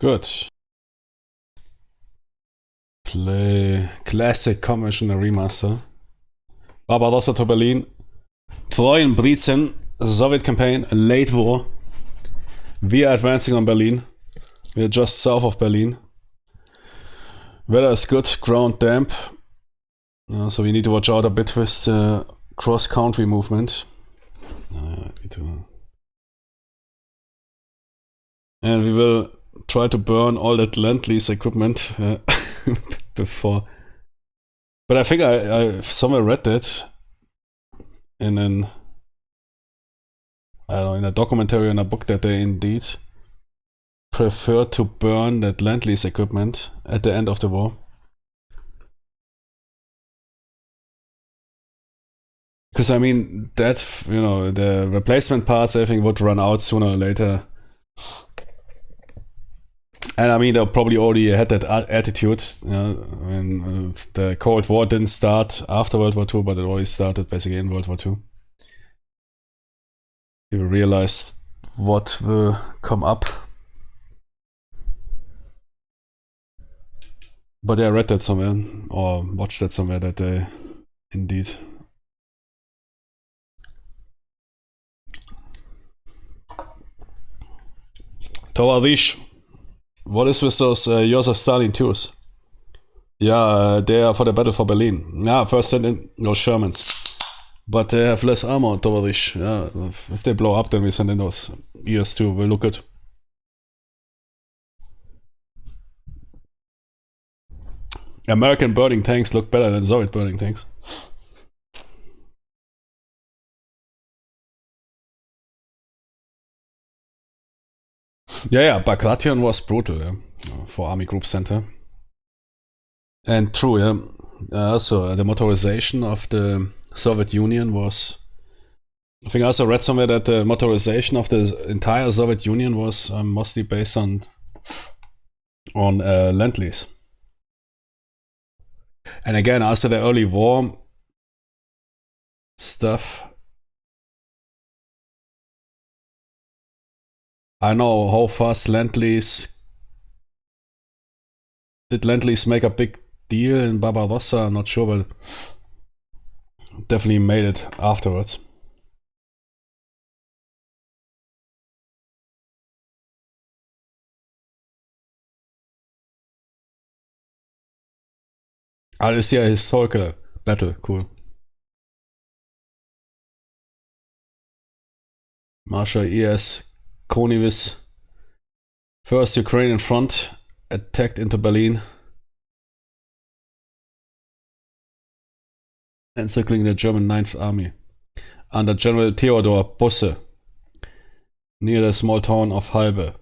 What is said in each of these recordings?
Good. Play Classic Commission Remaster. Barbarossa to Berlin. Treuenbrietzen, Soviet campaign, late war. We are advancing on Berlin. We are just south of Berlin. Weather is good, ground damp. So we need to watch out a bit with cross-country movement. And we will try to burn all that Lend-Lease equipment before. But I think I somewhere read that in in a documentary or in a book that they indeed prefer to burn that Lend-Lease equipment at the end of the war. Because I mean, that, the replacement parts, I think, would run out sooner or later. And I mean, they probably already had that attitude. When the Cold War didn't start after World War II, but it already started basically in World War II. You realize what will come up. But I read that somewhere, or watched that somewhere, that they indeed. Tovarishch, what is with those Joseph Stalin tours? Yeah, they are for the battle for Berlin. Yeah, first send in those Shermans. But they have less armor, Tovarishch. Yeah, if they blow up, then we send in those ES too. Will look good. American burning tanks look better than Soviet burning tanks. Yeah, Bagration was brutal, for Army Group Center. And true, so the motorization of the Soviet Union was. I think I also read somewhere that the motorization of the entire Soviet Union was mostly based on Lend-Lease. And again, after the early war stuff, I know how fast Lend-Lease. Did Lend-Lease make a big deal in Barbarossa? I'm not sure, but definitely made it afterwards. This year historical battle, cool. Marshal E.S. Konivis, first Ukrainian front, attacked into Berlin, encircling the German 9th Army under General Theodor Busse near the small town of Halbe.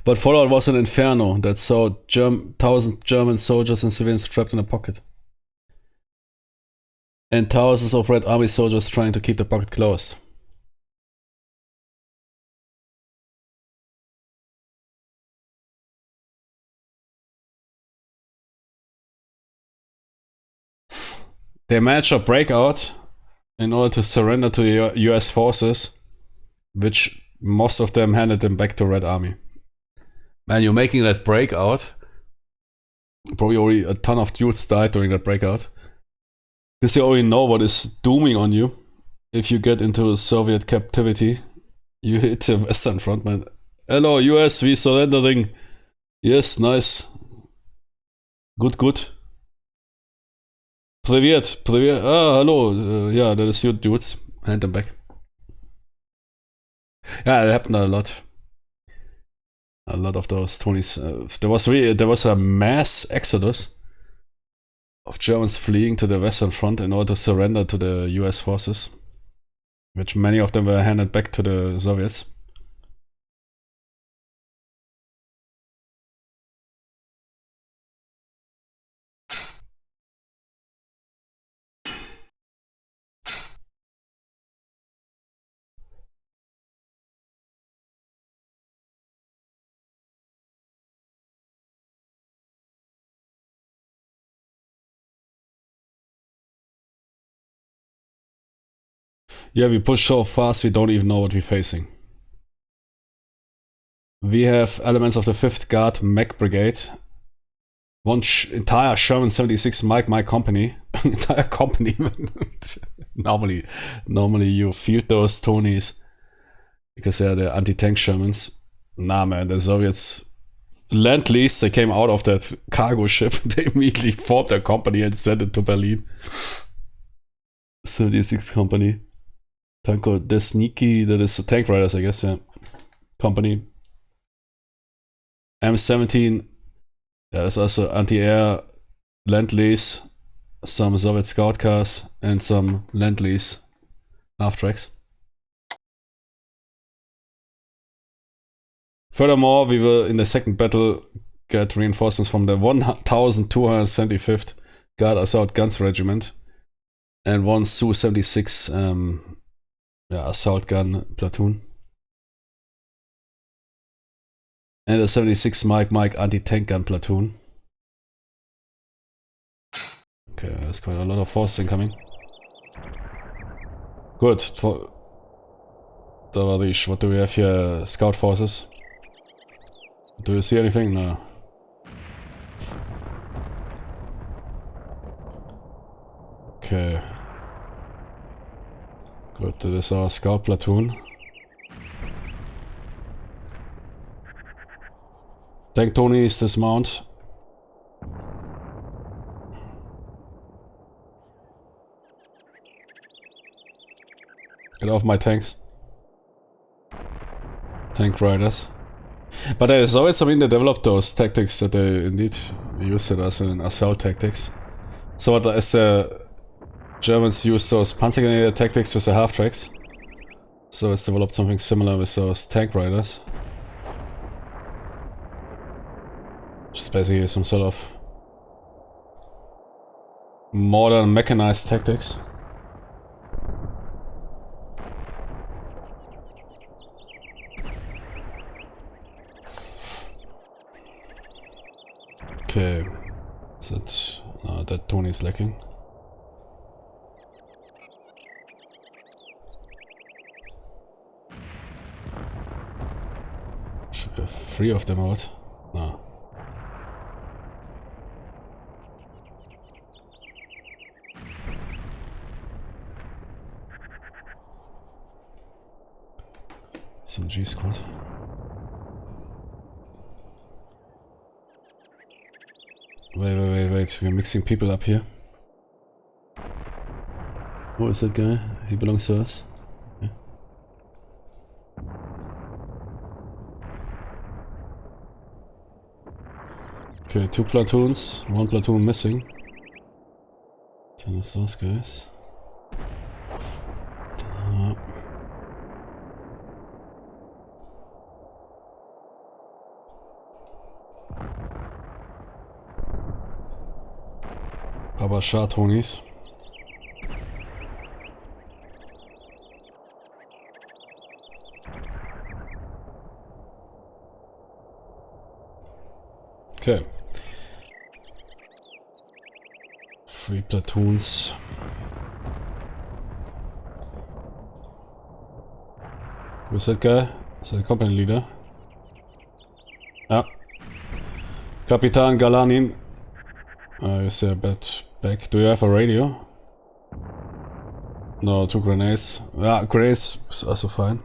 But followed was an inferno that saw 1,000 German soldiers and civilians trapped in a pocket, and thousands of Red Army soldiers trying to keep the pocket closed. They managed a breakout in order to surrender to the US forces, which most of them handed them back to Red Army. Man, you're making that breakout. Probably already a ton of dudes died during that breakout. Because you already know what is dooming on you. If you get into Soviet captivity, you hit the Western Front, man. Hello, US, we surrendering. Yes, nice. Good. Привет. Ah, hello. Yeah, that is your dudes. Hand them back. Yeah, it happened a lot. A lot of those 20s. There was a mass exodus of Germans fleeing to the Western Front in order to surrender to the US forces, which many of them were handed back to the Soviets. Yeah, we push so fast we don't even know what we're facing. We have elements of the 5th Guard Mech Brigade. One entire Sherman 76 Mike company. Entire company. normally you field those Tonys because they're the anti-tank Shermans. Nah, man, the Soviets Lend-Lease, they came out of that cargo ship. They immediately formed a company and sent it to Berlin. 76 Company. Tanko Desniki, that is the Tank Riders, I guess, yeah. Company. M17, yeah, that's also anti-air, Lend-Lease, some Soviet scout cars, and some Lend-Lease half-tracks. Furthermore, we will, in the second battle, get reinforcements from the 1275th Guard Assault Guns Regiment and one Su-76 assault gun platoon. And a 76 Mike anti-tank gun platoon. Okay, there's quite a lot of forces incoming. Good. What do we have here? Scout forces. Do you see anything? No. Okay. Good, that is our scout platoon. Tank Tonys dismount. Get off my tanks. Tank riders. But there's always, they developed those tactics that they indeed use it as an assault tactics. So as the Germans use those Panzergrenadier tactics with the half-tracks. So it's developed something similar with those tank riders. Which is basically some sort of modern mechanized tactics. Okay, that Tony is lacking. Should we have 3 of them out? No. Some G squad. Wait, we're mixing people up here. Who is that guy? He belongs to us. Okay. Okay, 2 platoons, 1 platoon missing. Then it's those guys. Barbarossa Tonys. Okay. 3 platoons. Who's that guy? Is that the company leader? Ah. Kapitan Galanin. Is there a bad back? Do you have a radio? No, 2 grenades. Ah, grenades is also fine.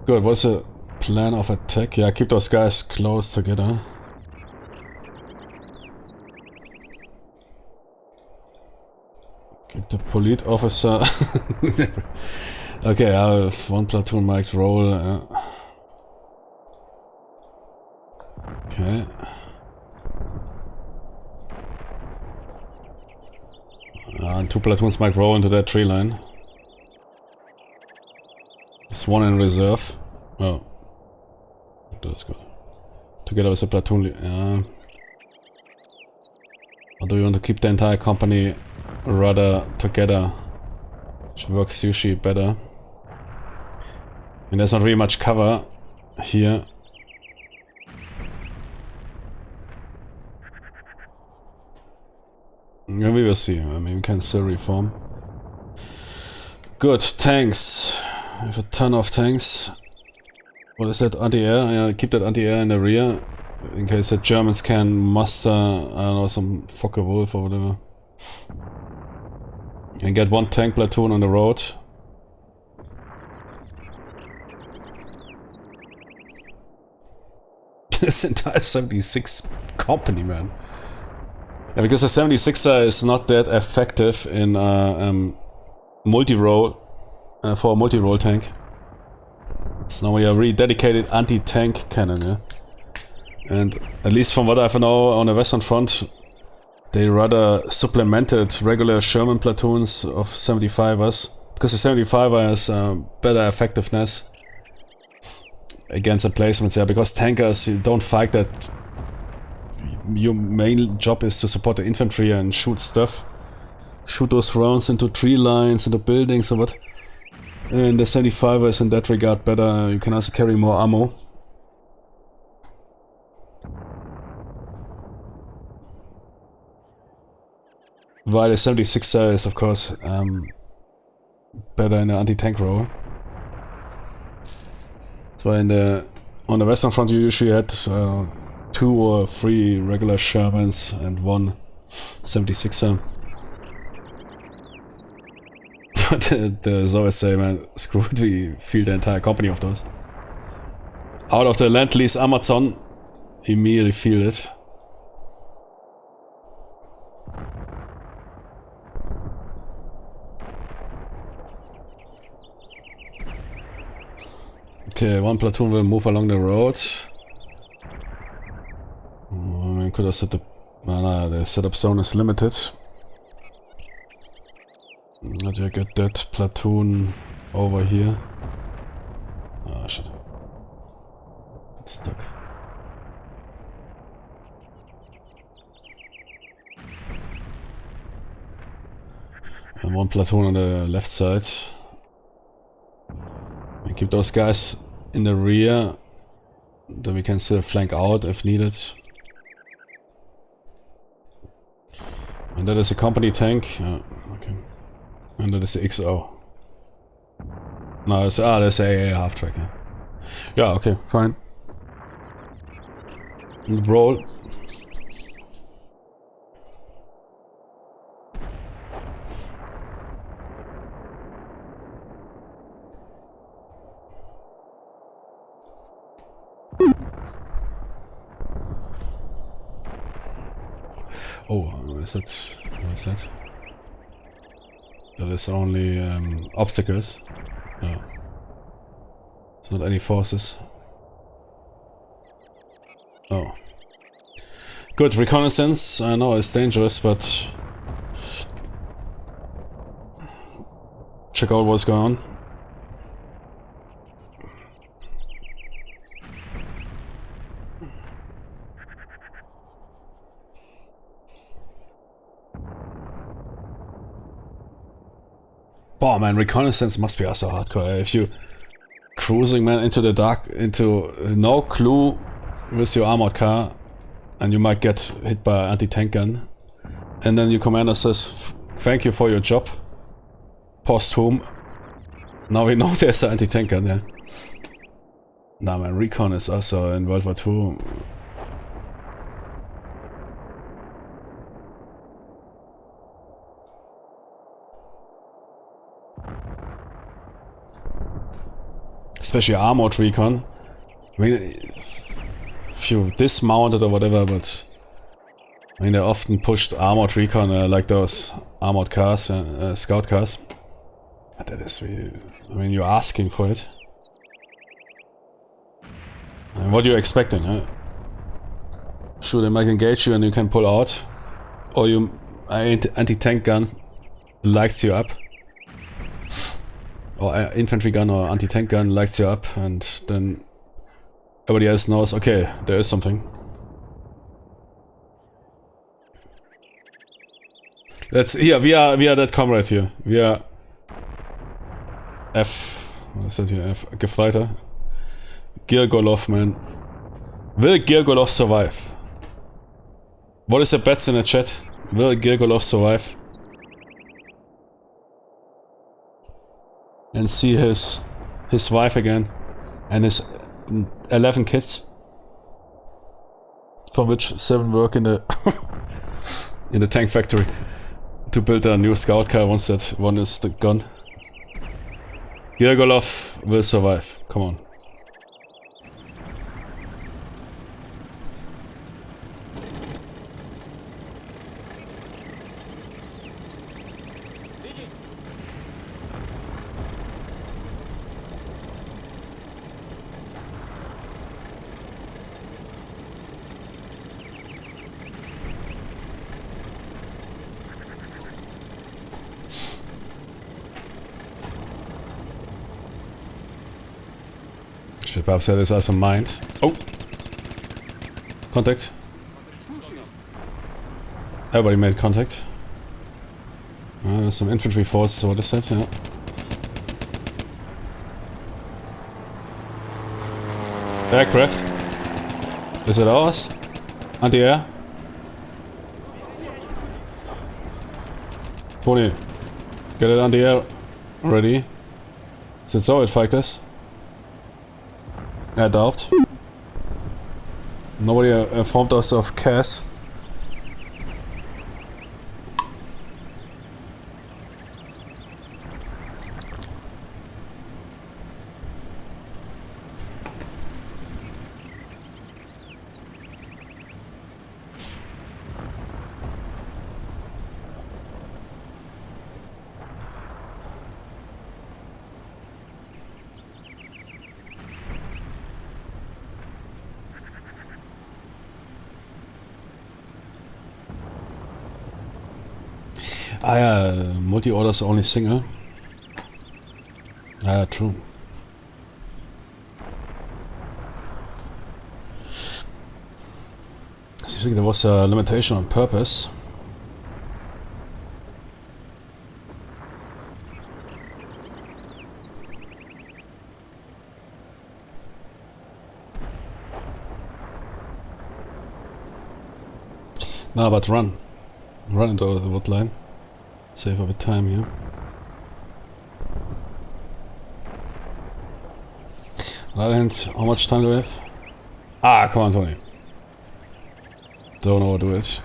Good, what's the plan of attack? Yeah, keep those guys close together. Keep the police officer. Okay, I have 1 platoon mic'd roll. Okay. And 2 platoons mic'd roll into that tree line. There's 1 in reserve. Oh. That's good. Together with a platoon. Or do you want to keep the entire company rather together? Which works usually better. And there's not really much cover here. Yeah, we will see. I mean, we can still reform. Good, tanks. We have a ton of tanks. What is that? Anti-air? Yeah, keep that anti-air in the rear. In case the Germans can muster, I don't know, some Focke-Wulf or whatever. And get one tank platoon on the road. This entire 76 company, man. Yeah, because the 76er is not that effective in multi-role, for a multi-role tank. So now we are really dedicated anti-tank cannon, yeah? And at least from what I know on the Western Front, they rather supplemented regular Sherman platoons of 75ers. Because the 75er has better effectiveness against emplacements, yeah, because tankers, you don't fight that. Your main job is to support the infantry and shoot stuff. Shoot those rounds into tree lines, into buildings or what. And the 75er is in that regard better. You can also carry more ammo. While the 76er is, of course, better in the anti-tank role. That's why on the Western Front you usually had 2 or 3 regular Shermans and 1 76er. But the Soviets say, man, screw it, we field the entire company of those. Out of the Lend-Lease Amazon, immediately field it. Okay, 1 platoon will move along the road. I mean, could have set up... No, the setup zone is limited. How do I get that platoon over here? Ah, shit. It's stuck. And 1 platoon on the left side. And keep those guys in the rear. Then we can still flank out if needed. And that is a company tank. Yeah, okay. And that is the XO. No, that's the AA half track. Yeah, okay, fine. Roll. Oh, what is that? What is that? That is only obstacles. No. It's not any forces. Oh. Good, reconnaissance. I know it's dangerous, but... check out what's going on. Boah, man, reconnaissance must be also hardcore. If you cruising, man, into the dark, into no clue with your armored car, and you might get hit by an anti-tank gun, and then your commander says, "Thank you for your job." Posthum. Now we know there's an anti-tank gun there. Nah, man, recon is also in World War II. Especially armored recon. I mean, if you dismounted or whatever, but I mean, they often pushed armored recon like those armored cars, scout cars. And that is really, I mean, you're asking for it. And what are you expecting? Huh? Sure, they might engage you and you can pull out, or you anti-tank gun lights you up. Or infantry gun or anti-tank gun lights you up, and then everybody else knows, okay, there is something. That's here. We are that comrade here. We are F. What is that here? F. Gefreiter. Girgolov, man. Will Girgolov survive? What is the bets in the chat? Will Girgolov survive? And see his wife again and his 11 kids, from which 7 work in the in the tank factory to build a new scout car once that one is gone. Girgolov will survive. Come on. Should perhaps set his eyes on mind. Oh! Contact. Everybody made contact. Some infantry force, what is that? Yeah. Aircraft. Is it ours? Anti-air? Tony, get it anti-air ready. Is it Soviet fighters? I doubt. Nobody informed us of Cass. Ah ja, Multi-Order ist only single. Ah ja, true. Seems like there was a limitation on purpose. No, but run. Run into the wood line. Save a bit time here. And how much time do we have? Ah, come on, Tony. Don't overdo it.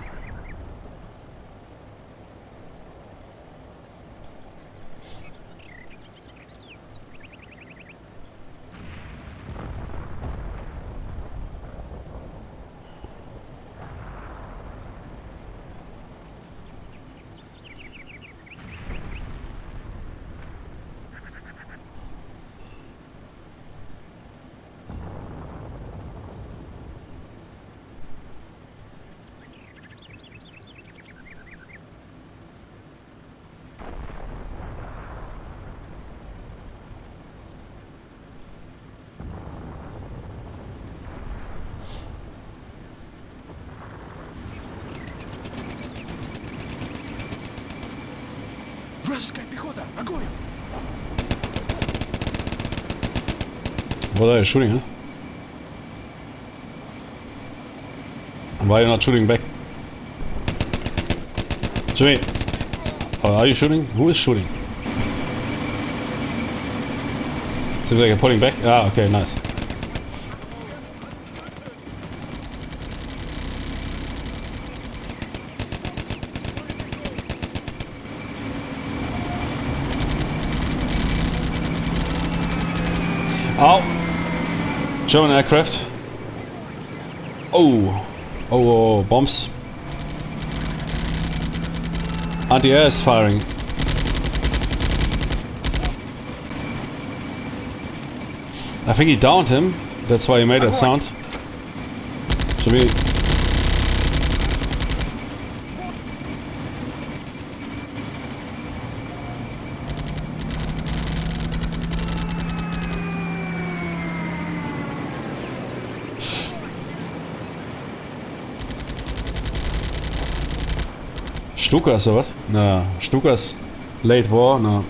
Вражеская пехота! Огонь! What are you shooting, huh? Why are you not shooting back? Jimmy! Are you shooting? Who is shooting? Seems like you're pulling back. Ah, okay, nice. Oh! German aircraft. Oh! Oh, bombs. Anti-air is firing. I think he downed him. That's why he made that sound. Should we... Stukas oder was? Na, Stukas Late War, na.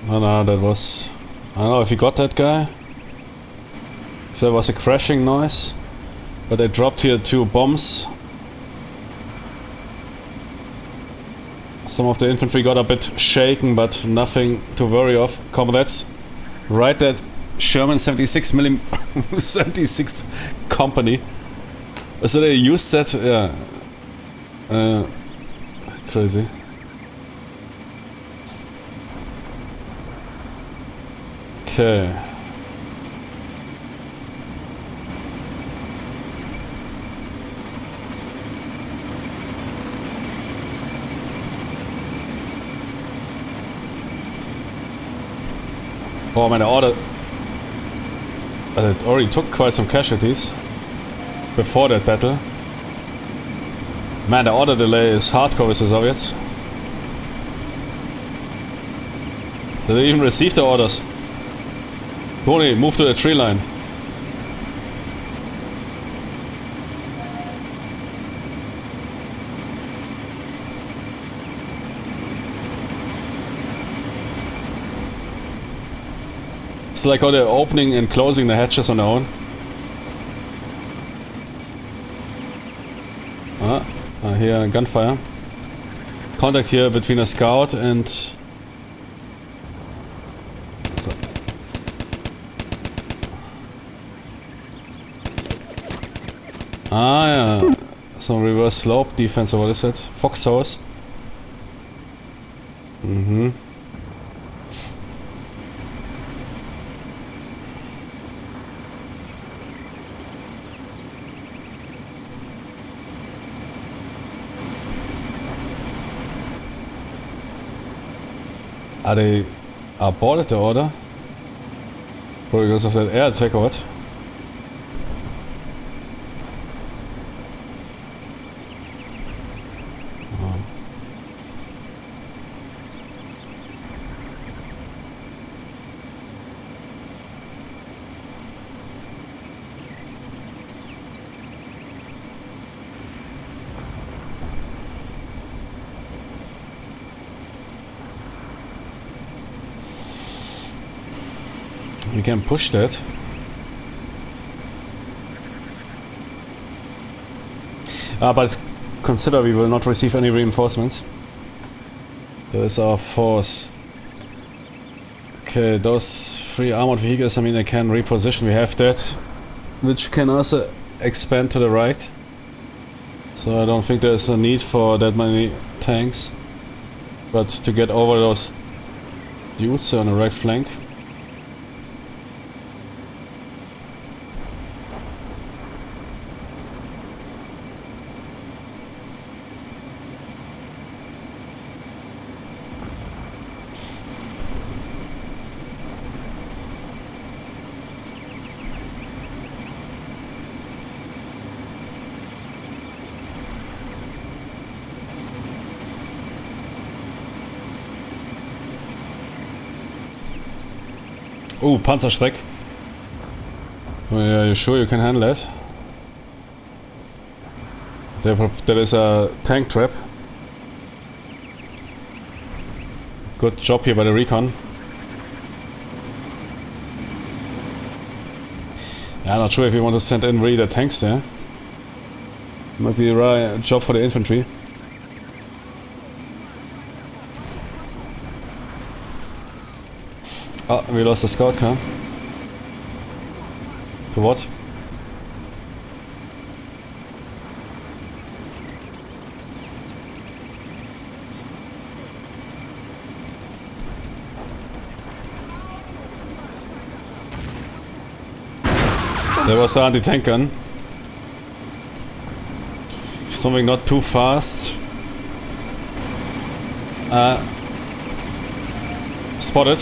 Oh no, that was... I don't know if he got that guy. If there was a crashing noise. But they dropped here 2 bombs. Some of the infantry got a bit shaken, but nothing to worry of. Comrades, right, that Sherman 76 76 company. So they used that, yeah. Crazy. Okay. Oh man, it already took quite some casualties before that battle. Man, the order delay is hardcore with the Soviets. Did they even receive the orders? Tony, move to the tree line. It's like how they're opening and closing the hatches on their own. I hear gunfire. Contact here between a scout and... So. Yeah. Some reverse slope defense, or what is that? Foxhouse. Mm-hmm. Are they aborted the order? Probably because of that air attack or what? Oh. You can push that. But consider we will not receive any reinforcements. That is our force. Okay, those 3 armored vehicles, I mean, they can reposition. We have that, which can also expand to the right. So I don't think there's a need for that many tanks. But to get over those dudes on the right flank. Oh, Panzerstreck. Oh, yeah, you sure you can handle that? There is a tank trap. Good job here by the recon. Yeah, I'm not sure if you want to send in really the tanks there. Might be a right job for the infantry. Oh, we lost the scout car. To what? There was an anti-tank gun. Something not too fast. Spotted.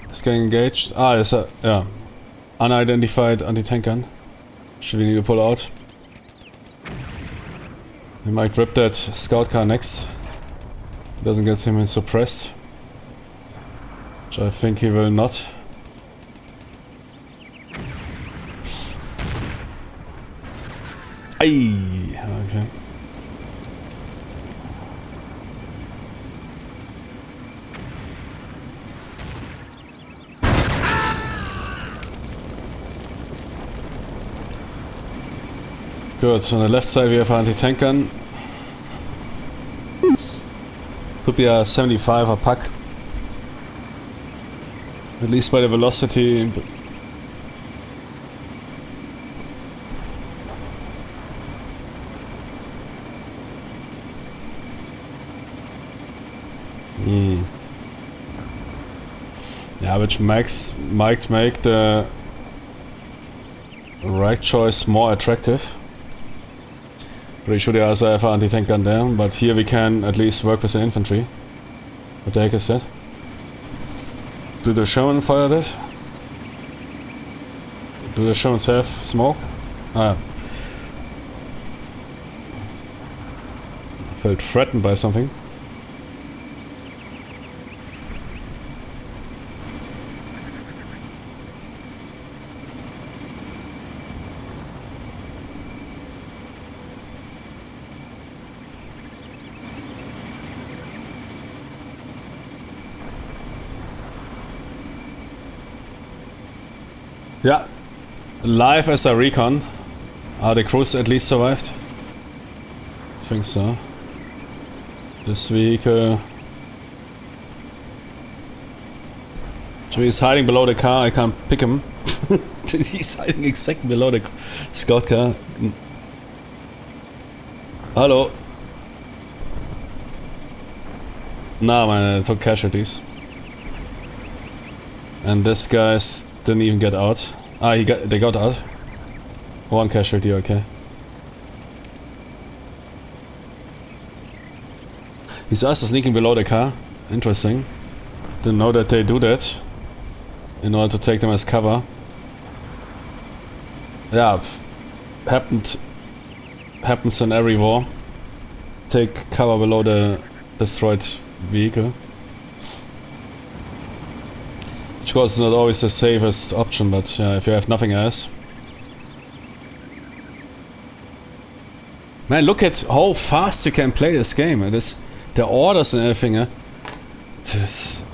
It's getting engaged. There's a, yeah, unidentified anti-tank gun. Should we need to pull out? We might rip that scout car next. Doesn't get him suppressed. Which I think he will not. Aye, okay. Good, on the left side we have anti-tank gun. Could be a 75 or pack. At least by the velocity. Yeah, which might make the right choice more attractive. Pretty sure they also have an anti-tank gun there, but here we can at least work with the infantry. What the heck is that? Do the Sherman fire that? Do the Shermans have smoke? Ah. I felt threatened by something. Yeah, live as a recon. The crews at least survived? I think so. This vehicle. So he's hiding below the car, I can't pick him. He's hiding exactly below the scout car. Hello. Nah man, I took casualties. And this guy's didn't even get out. Ah, they got out. One casualty, okay. He's also sneaking below the car. Interesting. Didn't know that they do that in order to take them as cover. Yeah, happens in every war. Take cover below the destroyed vehicle. Of course, it's not always the safest option, but if you have nothing else. Man, look at how fast you can play this game. It is the orders and everything. This is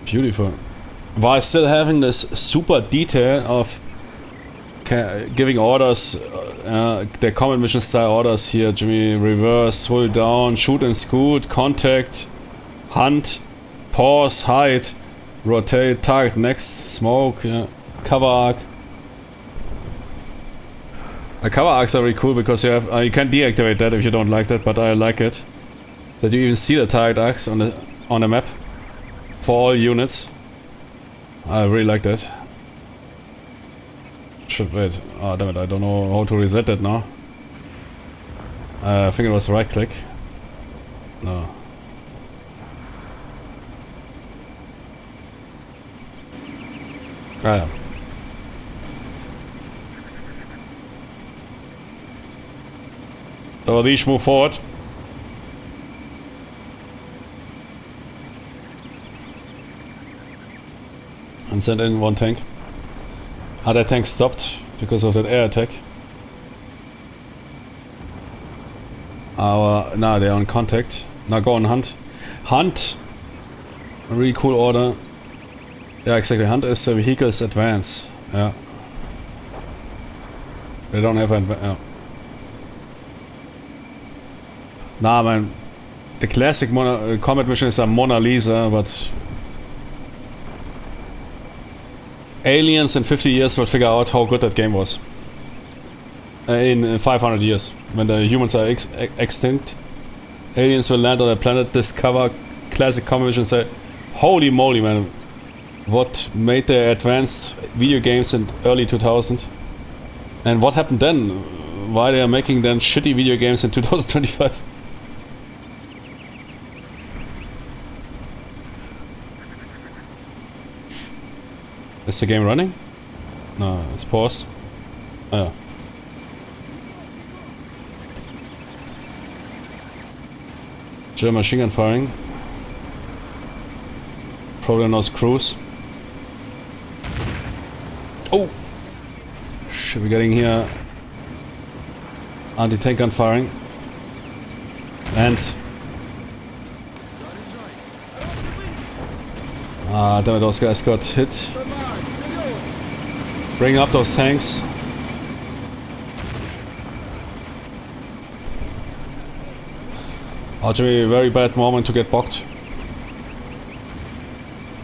beautiful. While still having this super detail of giving orders, the combat mission style orders here. Jimmy, reverse, hold down, shoot and scoot, contact, hunt, pause, hide. Rotate, target next, smoke, yeah. Cover arc. The cover arcs are really cool because you have you can deactivate that if you don't like that, but I like it. That you even see the target arcs on the map for all units. I really like that. Should wait. Oh damn it! I don't know how to reset that now. I think it was right click. No. Ah, ja. So these move forward. And send in one tank. That tank stopped because of that air attack. Now they're on contact. Now go on hunt. Hunt! A really cool order. Yeah, exactly. Hunt is vehicles advance. Yeah. They don't have yeah. Nah, man. The classic combat mission is a Mona Lisa, but aliens in 50 years will figure out how good that game was. In 500 years, when the humans are extinct, aliens will land on a planet, discover classic combat mission and say, holy moly, man. What made the advanced video games in early 2000? And what happened then? Why they are making then shitty video games in 2025? Is the game running? No, it's paused. Oh, yeah. German machine gun firing. Probably no screws. Oh! Shit, we're getting here anti-tank gun firing. And damn it, those guys got hit. Bring up those tanks. Archery, very bad moment to get bocked.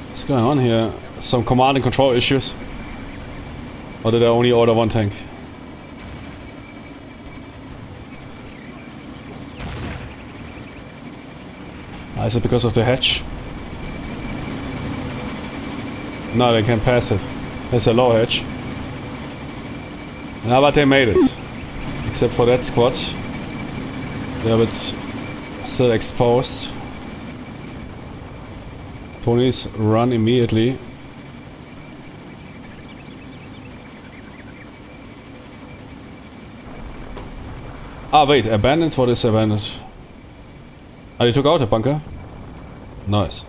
What's going on here? Some command and control issues? Or did I only order one tank? Is it because of the hatch? No, they can pass it. There's a low hatch. Yeah, but they made it. Except for that squad. They're a bit still exposed. Ponies run immediately. Ah, wait, abandoned? What is abandoned? Ah, they took out a bunker? Nice.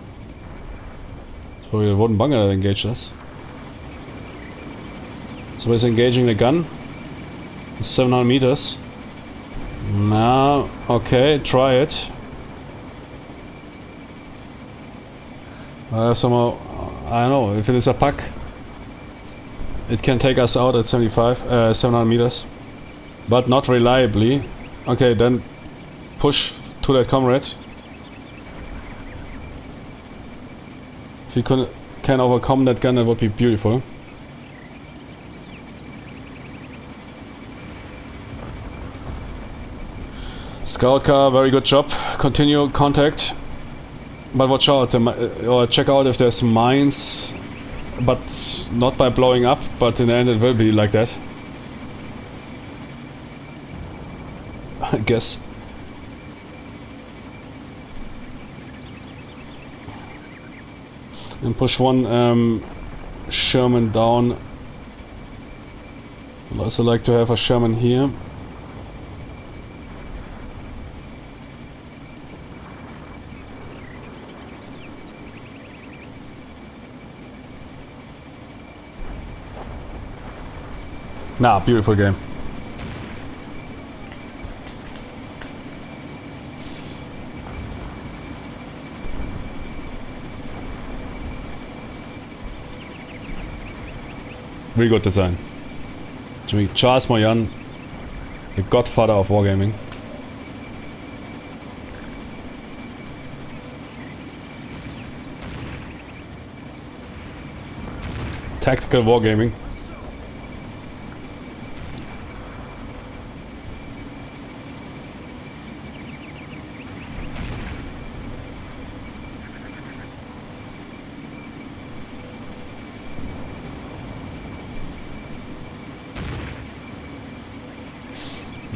It's probably a wooden bunker that engaged us. So he's engaging the gun. 700 meters. Now, okay, try it. Somehow, I don't know, if it is a pack, it can take us out at 700 meters. But not reliably. Okay, then push to that comrade. If you can overcome that gun, that would be beautiful. Scout car, very good job. Continue contact. But watch out, or check out if there's mines. But not by blowing up, but in the end it will be like that. I guess. And push one Sherman down. I'd also like to have a Sherman here. Nah, beautiful game. Really good design. Jimmy Charles Moyan, the godfather of wargaming. Tactical wargaming.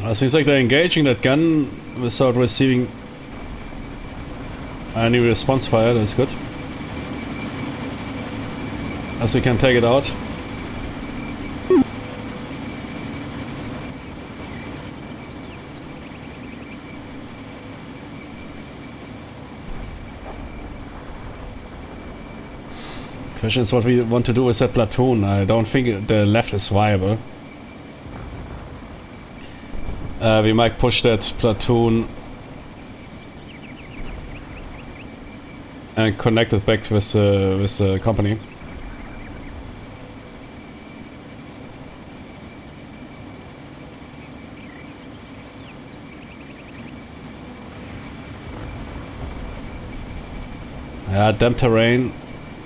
It seems like they're engaging that gun without receiving any response fire. That's good. As we can take it out. Question is what we want to do with that platoon. I don't think the left is viable. We might push that platoon and connect it back with the company. Yeah, damp terrain.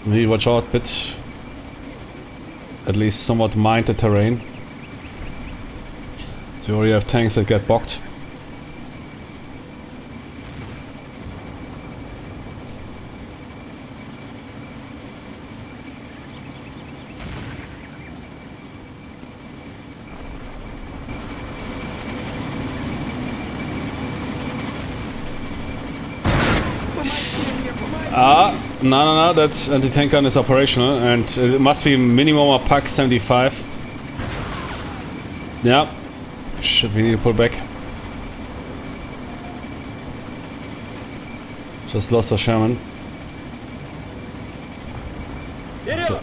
We watch out a bit. At least somewhat mind the terrain. So we already have tanks that get bocked. No, that anti-tank gun is operational and it must be minimum a pack 75. Yeah. Shit, we need to pull back. Just lost a Sherman. So.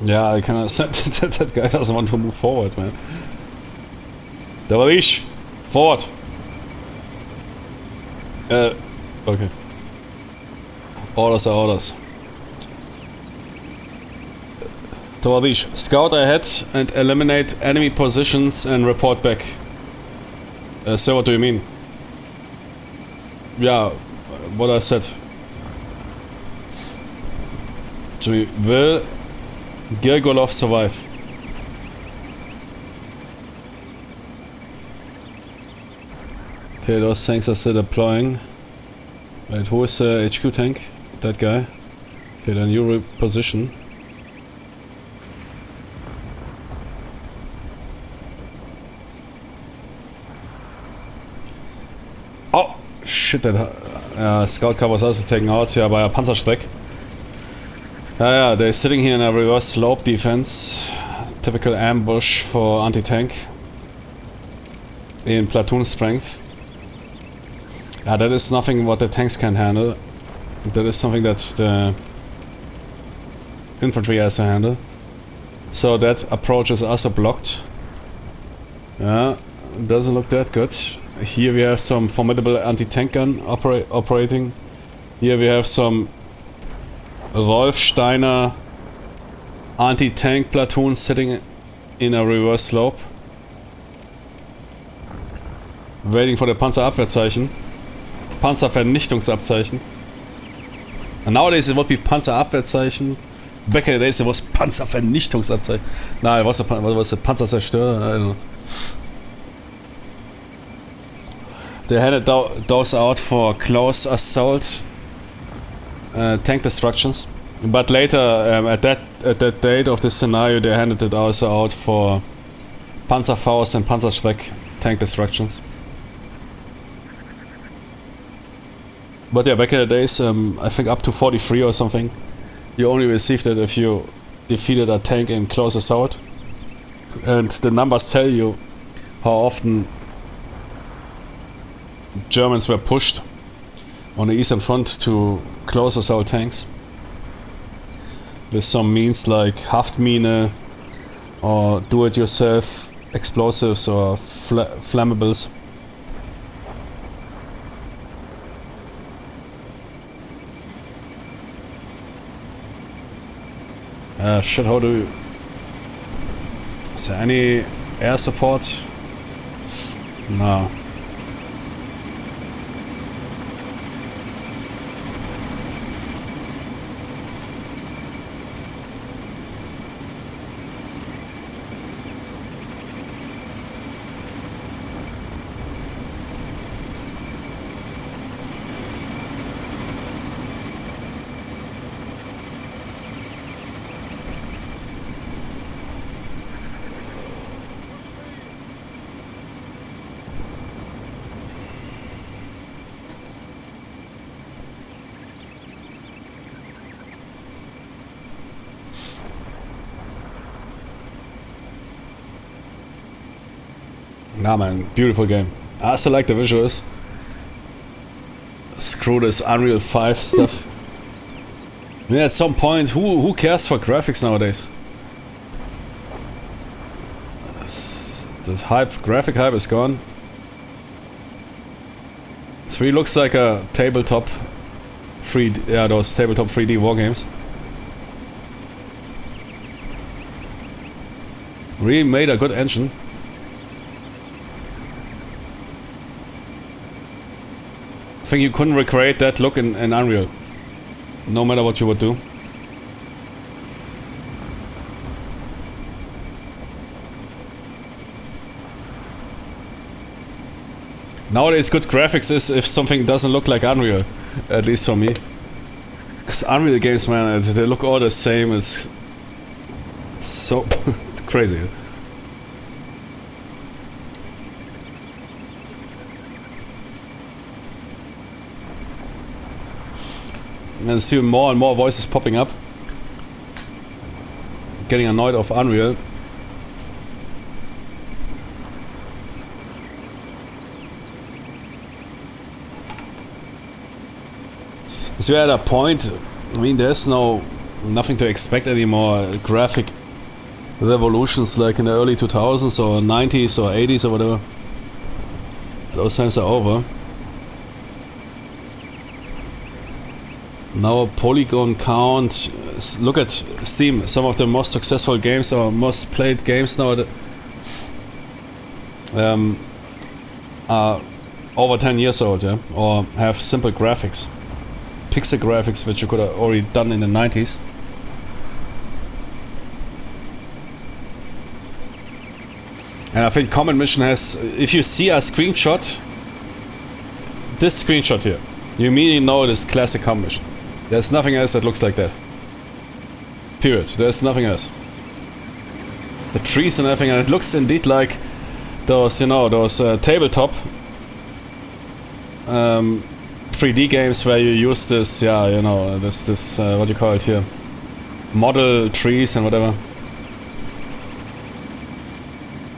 Yeah, I can understand that guy doesn't want to move forward, man. Davalish! Forward! Okay. Orders are orders. Davalish, scout ahead and eliminate enemy positions and report back. So what do you mean? Yeah, what I said. Jimmy, will Gilgolov survive? Okay, those tanks are still deploying. Wait, who is the HQ tank? That guy. Okay, then you reposition. Oh! Shit, that scout car was also taken out here by a Panzerstreck. Yeah, they're sitting here in a reverse slope defense. Typical ambush for anti-tank. In platoon strength. Yeah, that is nothing what the tanks can handle. That is something that the infantry has to handle. So that approach is also blocked. Yeah, doesn't look that good. Here we have some formidable anti-tank gun operating. Here we have some Rolf Steiner anti-tank platoon sitting in a reverse slope. Waiting for the Panzerabwehrzeichen. Panzervernichtungsabzeichen. And nowadays it would be Panzerabwehrzeichen. Back in the days it was Panzervernichtungsabzeichen. No, it was a Panzerzerstörer. I don't know. They handed those out for close assault tank destructions. But later, at that date of this scenario, they handed it also out for Panzerfaust and Panzerschreck tank destructions. But yeah, back in the days, I think up to 43 or something, you only received it if you defeated a tank in close assault. And the numbers tell you how often Germans were pushed on the Eastern Front to close assault tanks. With some means like Haftmine or do-it-yourself explosives or flammables. Shit, how do you... Is there any air support? No. Nah, man, beautiful game. I also like the visuals. Screw this Unreal 5 stuff. I mean, at some point, who cares for graphics nowadays? The graphic hype is gone. 3 looks like a tabletop 3D, yeah, those tabletop 3D wargames. Really made a good engine. I think you couldn't recreate that look in Unreal, no matter what you would do. Nowadays good graphics is if something doesn't look like Unreal, at least for me. Because Unreal games, man, they look all the same, it's so crazy. And see more and more voices popping up. Getting annoyed of Unreal. So we're at a point, I mean, there's no nothing to expect anymore. Graphic revolutions like in the early 2000s or 90s or 80s or whatever. Those times are over. Now polygon count. Look at Steam. Some of the most successful games or most played games now are over 10 years old, yeah? Or have simple graphics. Pixel graphics, which you could have already done in the 90s. And I think Common Mission has, if you see a screenshot, this screenshot here, you immediately know it is classic Common Mission. There's nothing else that looks like that. Period. There's nothing else. The trees and everything, and it looks indeed like those, you know, those tabletop 3D games where you use this, yeah, you know, this what do you call it here? Model trees and whatever.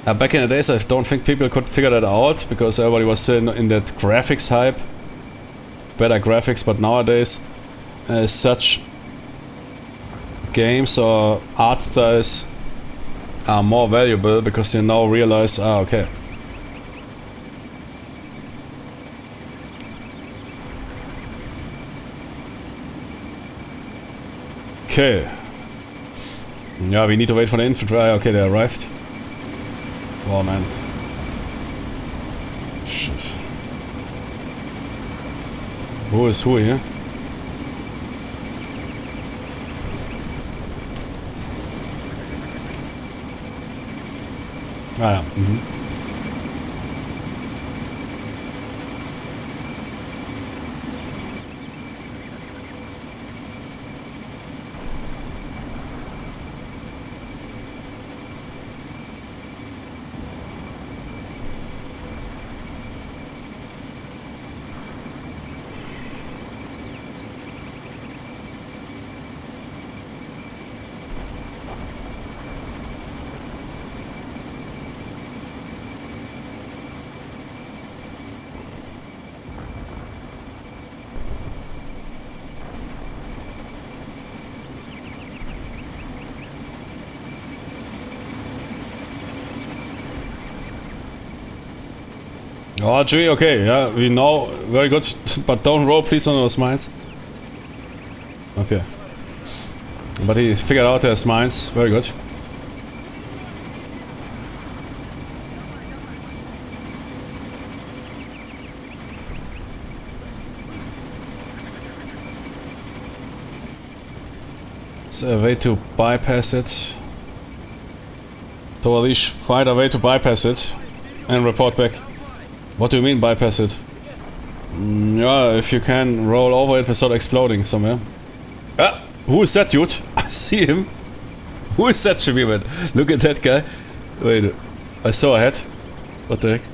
Back in the days, I don't think people could figure that out because everybody was still in that graphics hype. Better graphics, but nowadays, such games or art styles are more valuable because you now realize, okay. Okay. Yeah, we need to wait for the infantry. Okay, they arrived. Oh man. Shit. Who is who here? Ah ja, Oh, gee, okay, yeah, we know, very good, but don't roll please on those mines. Okay. But he figured out there's mines, very good. Is there a way to bypass it? Tovarish, find a way to bypass it and report back. What do you mean bypass it? Yeah, if you can roll over it without exploding somewhere. Ah, who is that dude? I see him. Who is that, Jimmy, man? Look at that guy. Wait, I saw a head. What the heck?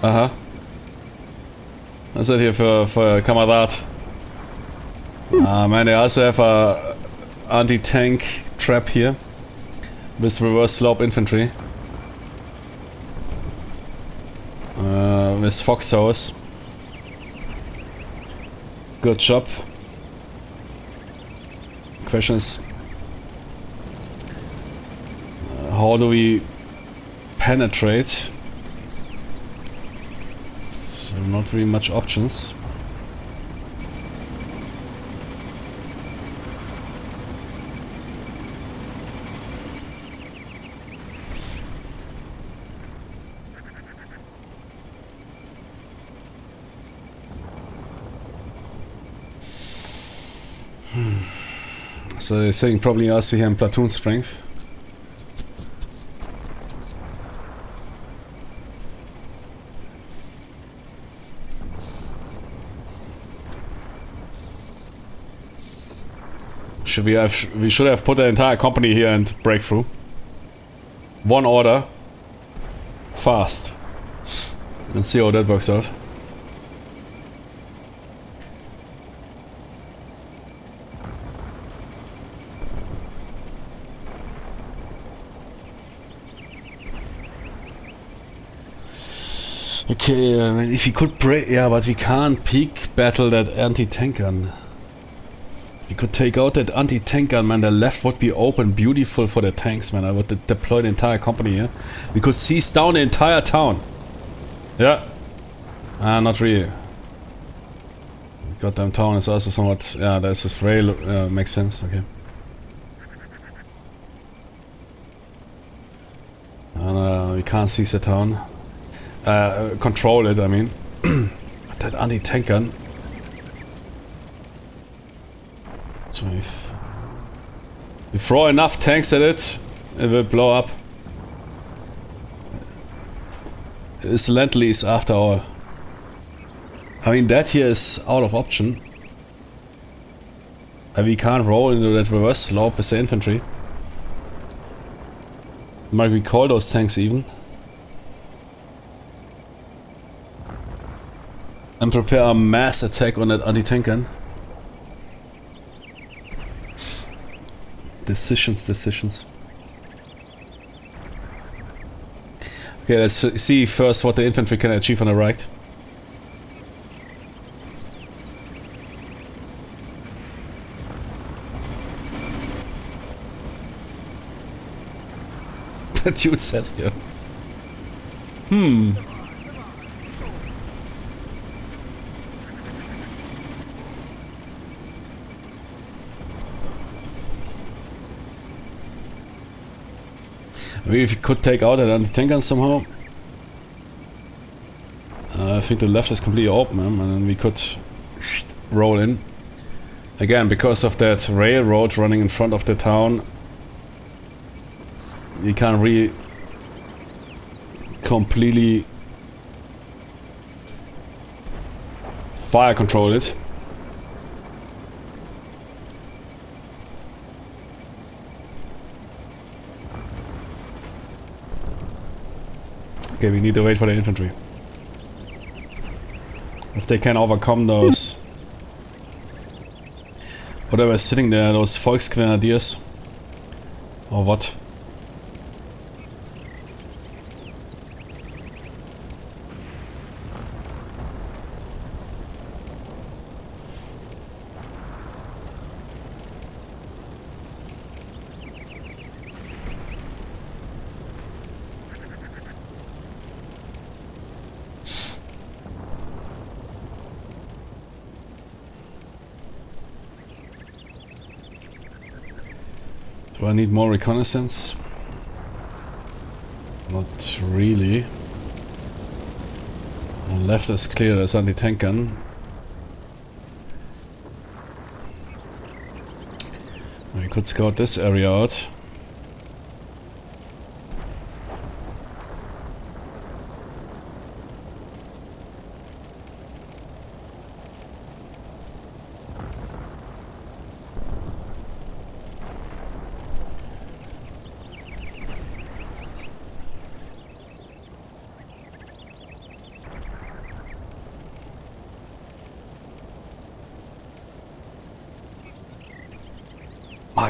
Uh-huh. What's that here for a Kamerad? Ah, man, they also have a anti-tank trap here. With reverse slope infantry. With foxhouse. Good job. Question is, how do we penetrate? So not really much options. So they're saying probably us here in platoon strength. We should have put the entire company here and break through. One order. Fast. Let's see how that works out. Okay, if we could break... Yeah, but we can't peak battle that anti-tank gun. You could take out that anti-tank gun, man. The left would be open, beautiful for the tanks, man. I would deploy the entire company here. We could seize down the entire town. Yeah. Not really. Goddamn town is also somewhat... Yeah, there's this rail. Makes sense, okay. And we can't seize the town. Control it, I mean. That anti-tank gun. So if we throw enough tanks at it, it will blow up. It's Lend-Lease after all. I mean, that here is out of option. And we can't roll into that reverse slope with the infantry. Might recall those tanks even. And prepare a mass attack on that anti-tank gun. Decisions. Okay, let's see first what the infantry can achieve on the right. That dude said here. Maybe if you could take out that anti-tank gun somehow. I think the left is completely open, and then we could roll in. Again, because of that railroad running in front of the town, you can't really completely fire control it. Okay, we need to wait for the infantry. If they can overcome those... whatever is sitting there, those Volksgrenadiers. Or what? Do I need more reconnaissance? Not really. And left is clear, there's anti-tank gun. We could scout this area out.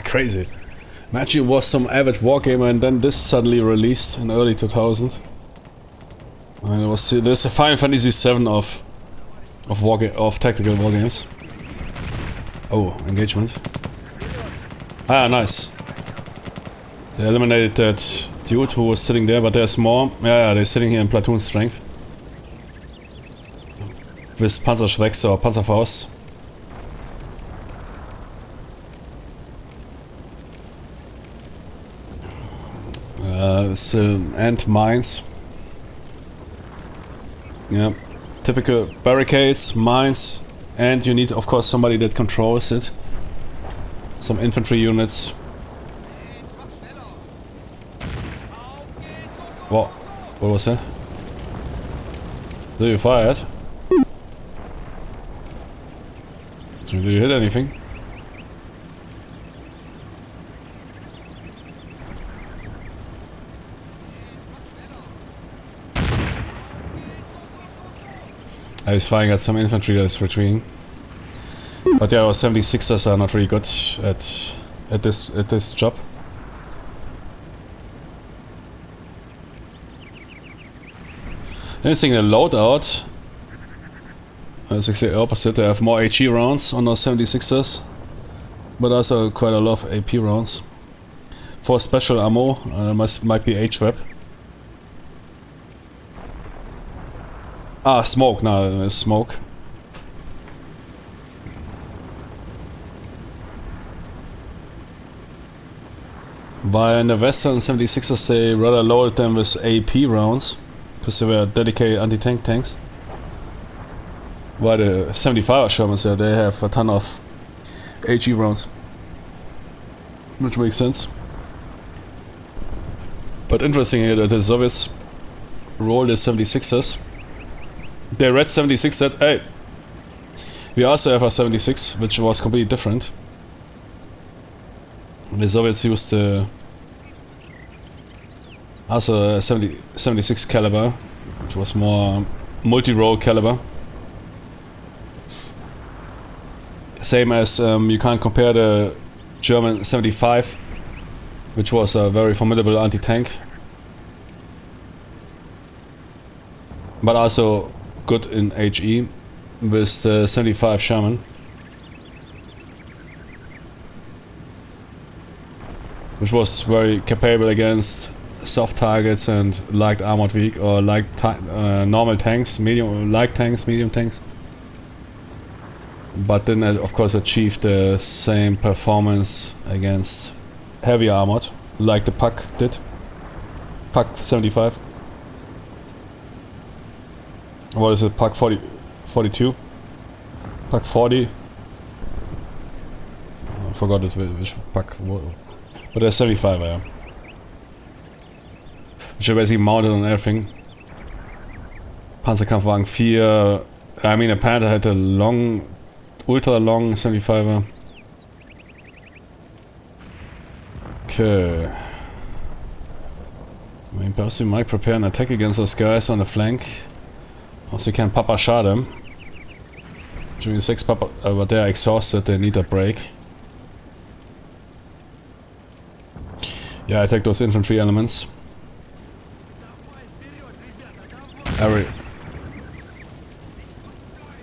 Crazy. Imagine it was some avid wargamer and then this suddenly released in early 2000. And it was there's a Final Fantasy VII of tactical wargames. Oh, engagement. Ah, nice. They eliminated that dude who was sitting there, but there's more. Yeah, they're sitting here in platoon strength. With Panzerschrecks or Panzerfaust. And mines. Yeah, typical barricades, mines, and you need, of course, somebody that controls it. Some infantry units. What? What was that? Did you fire it? Did you hit anything? I was firing at some infantry that is retreating. But yeah, our 76ers are not really good at this job. Anything the loadout is exactly the opposite. They have more HE rounds on those 76ers. but also quite a lot of AP rounds. For special ammo, might be HVAP. Ah, smoke, no, it's smoke. But in the Western 76ers they rather loaded them with AP rounds, because they were dedicated anti-tank tanks. While the 75 Shermans, yeah, they have a ton of HE rounds. Which makes sense. But interesting here that the Soviets rolled the 76ers. They read 76 said, hey, we also have a 76, which was completely different. The Soviets used the also 76 caliber, which was more multi-roll caliber. Same as you can't compare the German 75, which was a very formidable anti-tank, but also good in HE, with the 75 Sherman, which was very capable against soft targets and light armored vehicle or normal tanks, light tanks, medium tanks. But didn't of course achieve the same performance against heavy armored like the Puck did. Puck 75. What is it? Puck 42? Puck 40? I forgot it, which Puck. But there's 75, yeah. Which are basically mounted on everything. Panzerkampfwagen 4. I mean, a Panther had a long, ultra long 75er. Okay. I mean, perhaps we might prepare an attack against those guys on the flank. Also, we can Papa shot them. Jimmy 6 Papa, but they are exhausted, they need a break. Yeah, I take those infantry elements.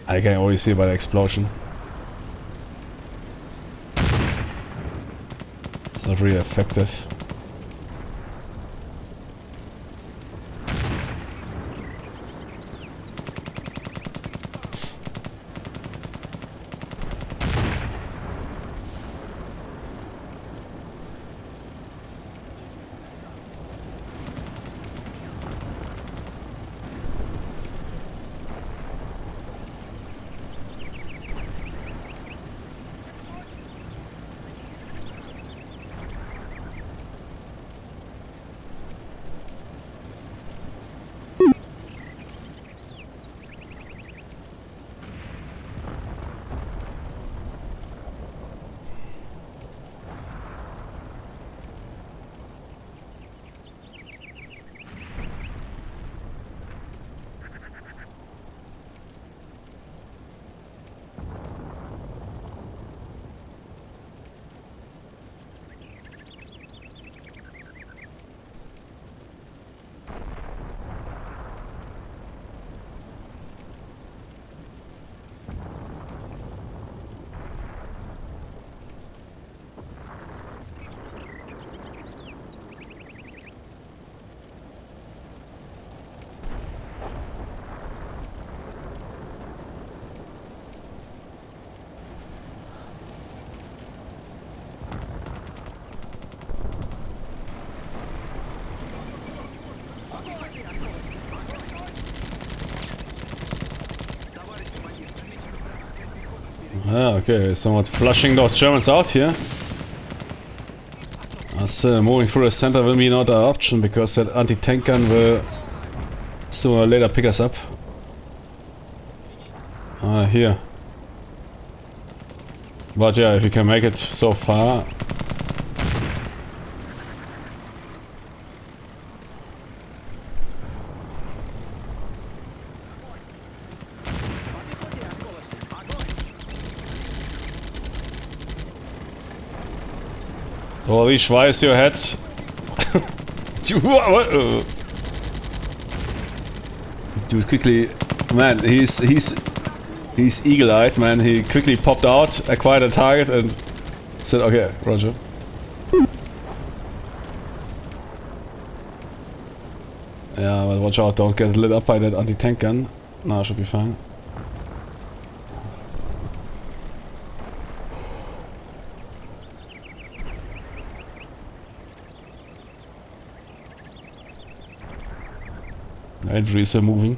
I can always see by the explosion. It's not really effective. Ah, okay, somewhat flushing those Germans out here. As moving through the center will be not an option, because that anti-tank gun will sooner or later pick us up. Here. But yeah, if you can make it so far. Holy Schweiß, your head. Dude, quickly, man, he's eagle-eyed, man. He quickly popped out, acquired a target, and Sit, okay, roger. Yeah, but watch out, don't get lit up by that anti-tank gun. No, should be fine. Infantries are moving.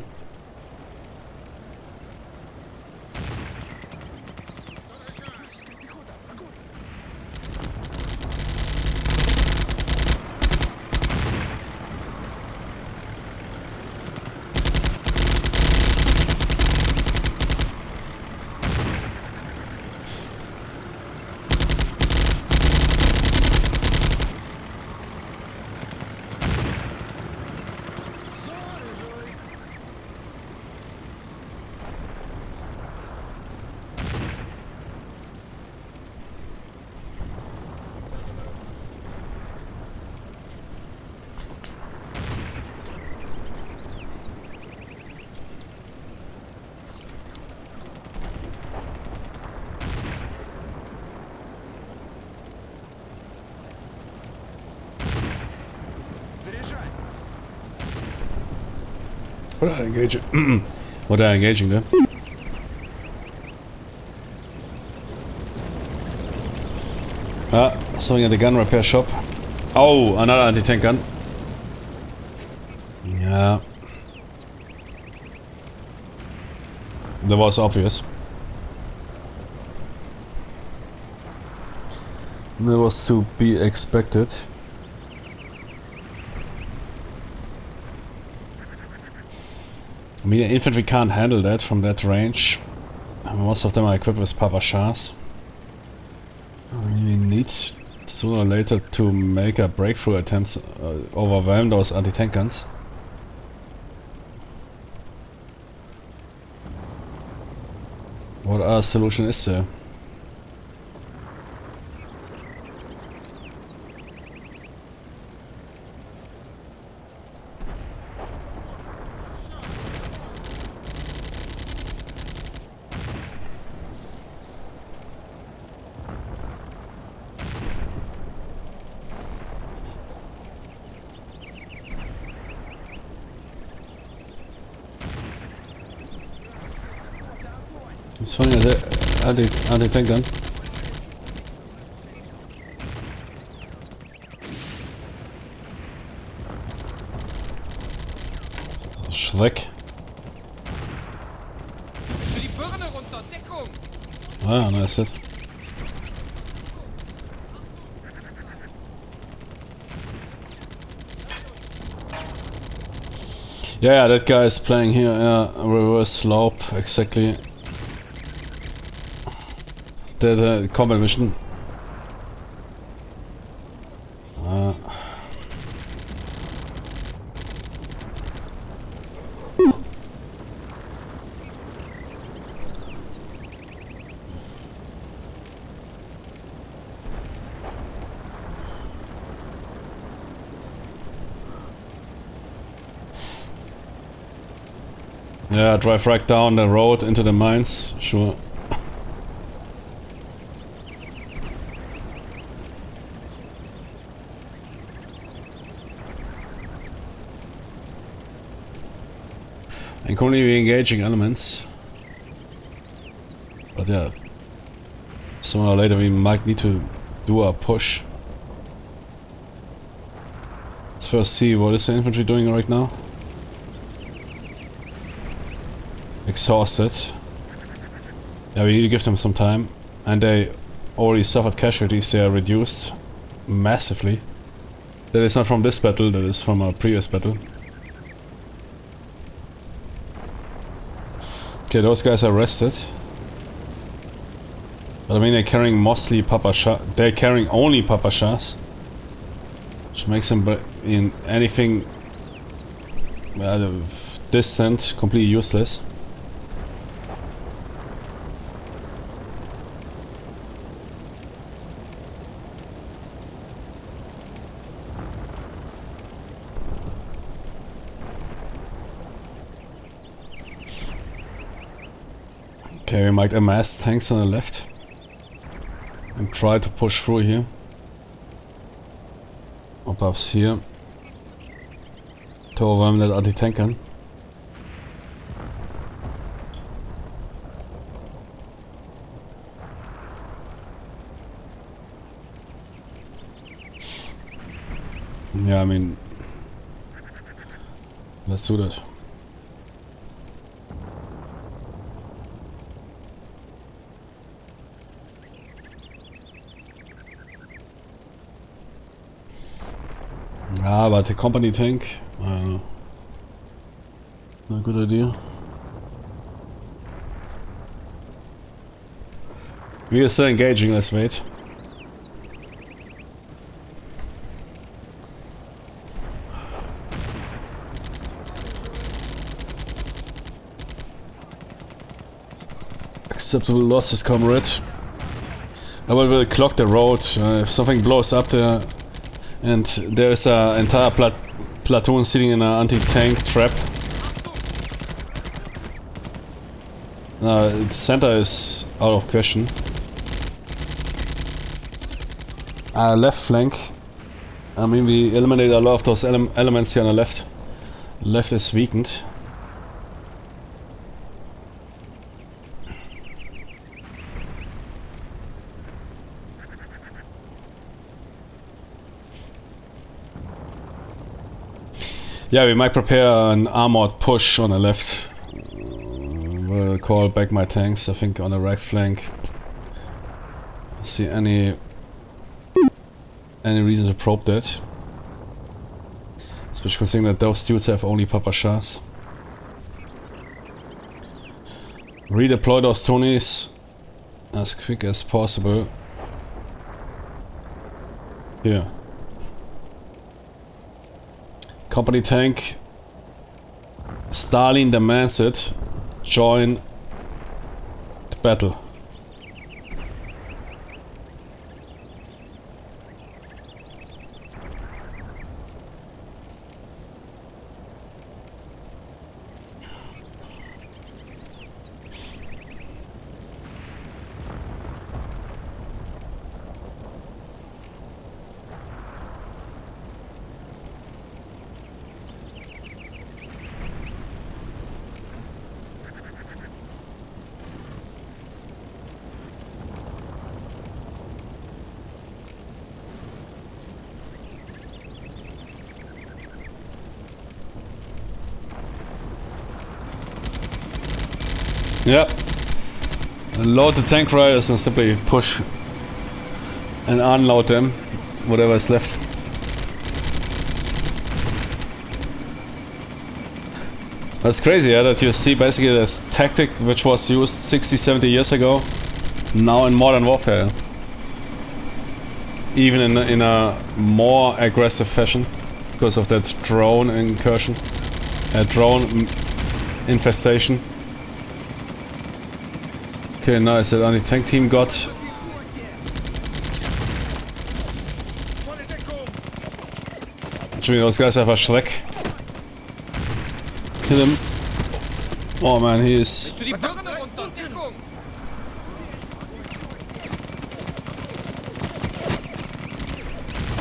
What are they engaging? What are they engaging there? Ah, something at the gun repair shop. Oh, another anti-tank gun. Yeah. That was obvious. That was to be expected. I mean, infantry can't handle that from that range. Most of them are equipped with Barbarossas. We need sooner or later to make a breakthrough attempt, overwhelm those anti-tank guns. What other solution is there? It's funny, anti-tank gun. So, Schreck. Für die Birne runter, Deckung! Ah, nice hit. Yeah, that guy is playing here, reverse slope, exactly. The combat mission. Yeah, drive right down the road into the mines, sure. And currently engaging elements. But yeah, sooner or later we might need to do a push. Let's first see what is the infantry doing right now. Exhausted. Yeah, we need to give them some time. And they already suffered casualties, they are reduced massively. That is not from this battle, that is from a previous battle. Okay, those guys are rested. But I mean, they're carrying mostly they're carrying only Barbarossas, which makes them in anything distant completely useless. Okay, we might amass tanks on the left and try to push through here. Perhaps here. To overwhelm that anti-tank gun. Yeah, I mean, let's do that. Ah, but the company tank, I don't know. Not a good idea. We are still engaging, let's wait. Acceptable losses, comrade. I will clock the road. If something blows up there and there's an entire platoon sitting in an anti-tank trap. The center is out of question. Left flank. I mean, we eliminated a lot of those elements here on the left. Left is weakened. Yeah, we might prepare an armored push on the left. We'll call back my tanks, I think, on the right flank. See any reason to probe that. Especially considering that those dudes have only papachas. Redeploy those Tonys as quick as possible. Here. Company tank. Stalin demands it. Join the battle. Yep. Load the tank riders and simply push and unload them, whatever is left. That's crazy, yeah, that you see basically this tactic which was used 60, 70 years ago, now in modern warfare. Even in a more aggressive fashion, because of that drone incursion, drone infestation. Okay, nice. That anti-tank team got. Jimmy, those guys have a Schreck. Hit him. Oh man, he is. Für die Birne runter, Deckung!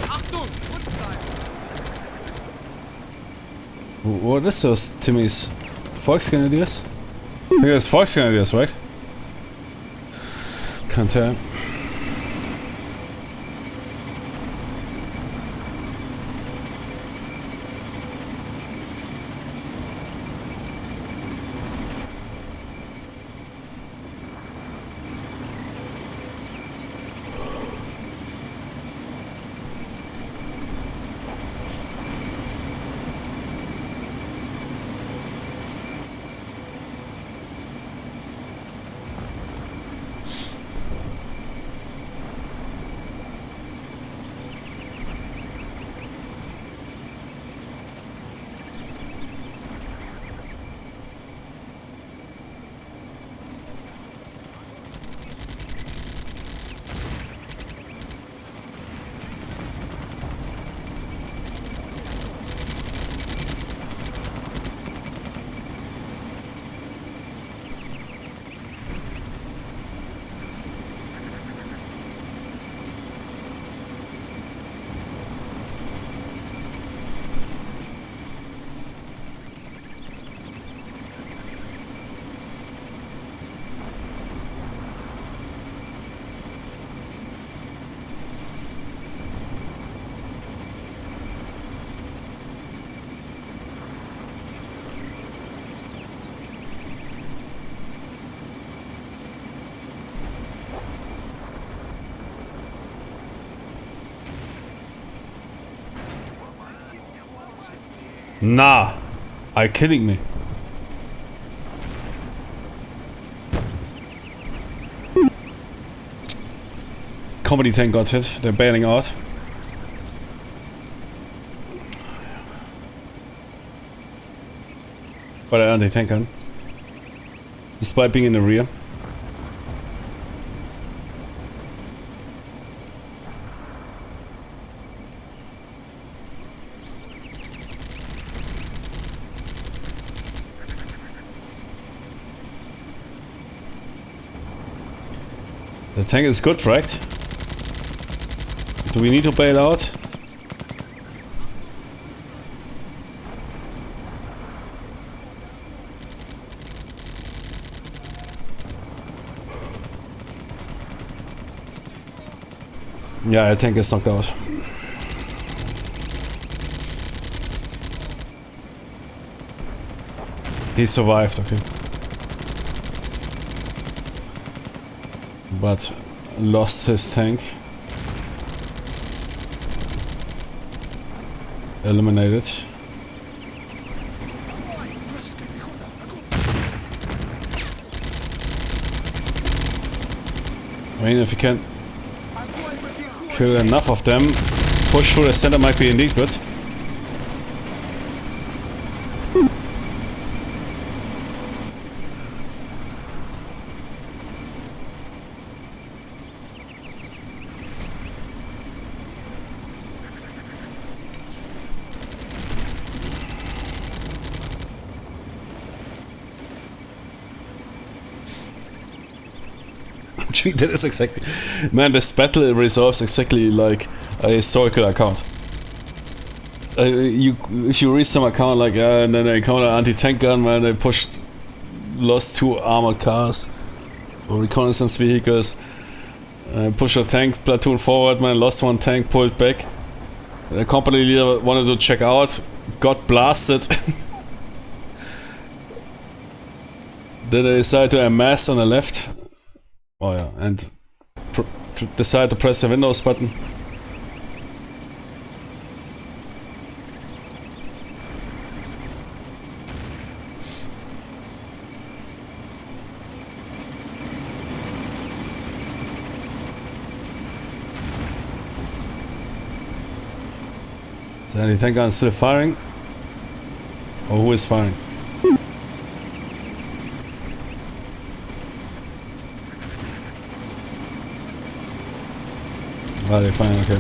Achtung, unten bleiben! What is those Timmy's? Volksgrenadiers? I think it's Volksgrenadiers, right? Can't tell. Nah. Are you kidding me? Company tank got hit. They're bailing out. But I anti-tank gun. Despite being in the rear. The tank is good, right? Do we need to bail out? Yeah, the tank is knocked out. He survived, okay. But lost his tank. Eliminated. I mean, if you can kill enough of them, push through the center might be indeed good. That is exactly... Man, this battle resolves exactly like a historical account. If you read some account like, and then they encounter anti-tank gun, man, they lost 2 armored cars or reconnaissance vehicles, pushed a tank platoon forward, man, lost 1 tank, pulled back. The company leader wanted to check out, got blasted. Then they decided to amass on the left. Oh yeah, and decide to press the Windows button. So the tank gun is still firing? Or who is firing? Oh, they're fine, okay.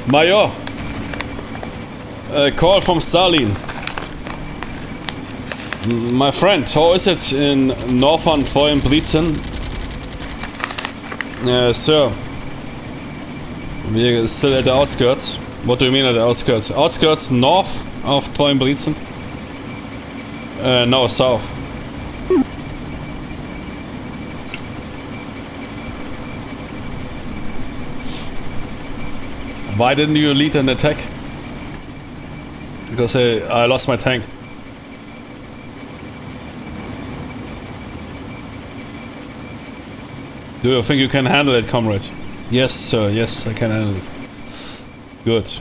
Major, a call from Stalin. My friend, how is it in northern Treuenbrietzen? Sir, we're still at the outskirts. What do you mean at the outskirts? Outskirts north of Treuenbrietzen? No, south. Why didn't you lead an attack? Because I lost my tank. Do you think you can handle it, comrade? Yes, sir. Yes, I can handle it. Good.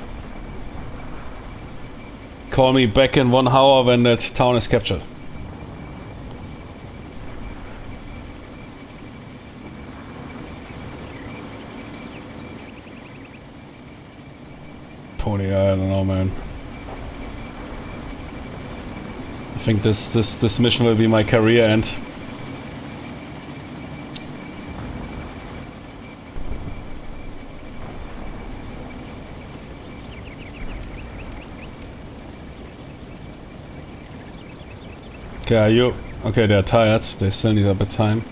Call me back in 1 hour when that town is captured. Tony, I don't know, man. I think this mission will be my career end. Okay, are you... Okay, they're tired. They still need a bit of time.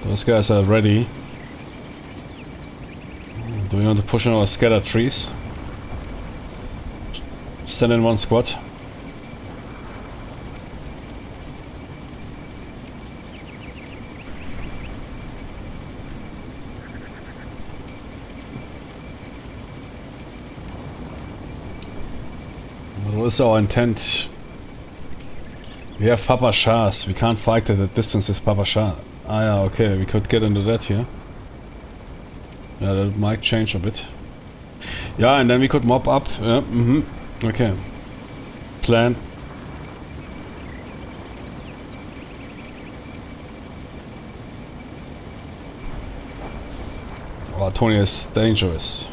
Those guys are ready. Do we want to push on our scattered trees? send in one squad. What is our intent? We have Papa Shahs. We can't fight at a distance with Papa Shah. Ah yeah, okay, we could get into that here. Yeah, that might change a bit. Yeah, and then we could mop up. Yeah, okay. Plan. Oh, Tony is dangerous.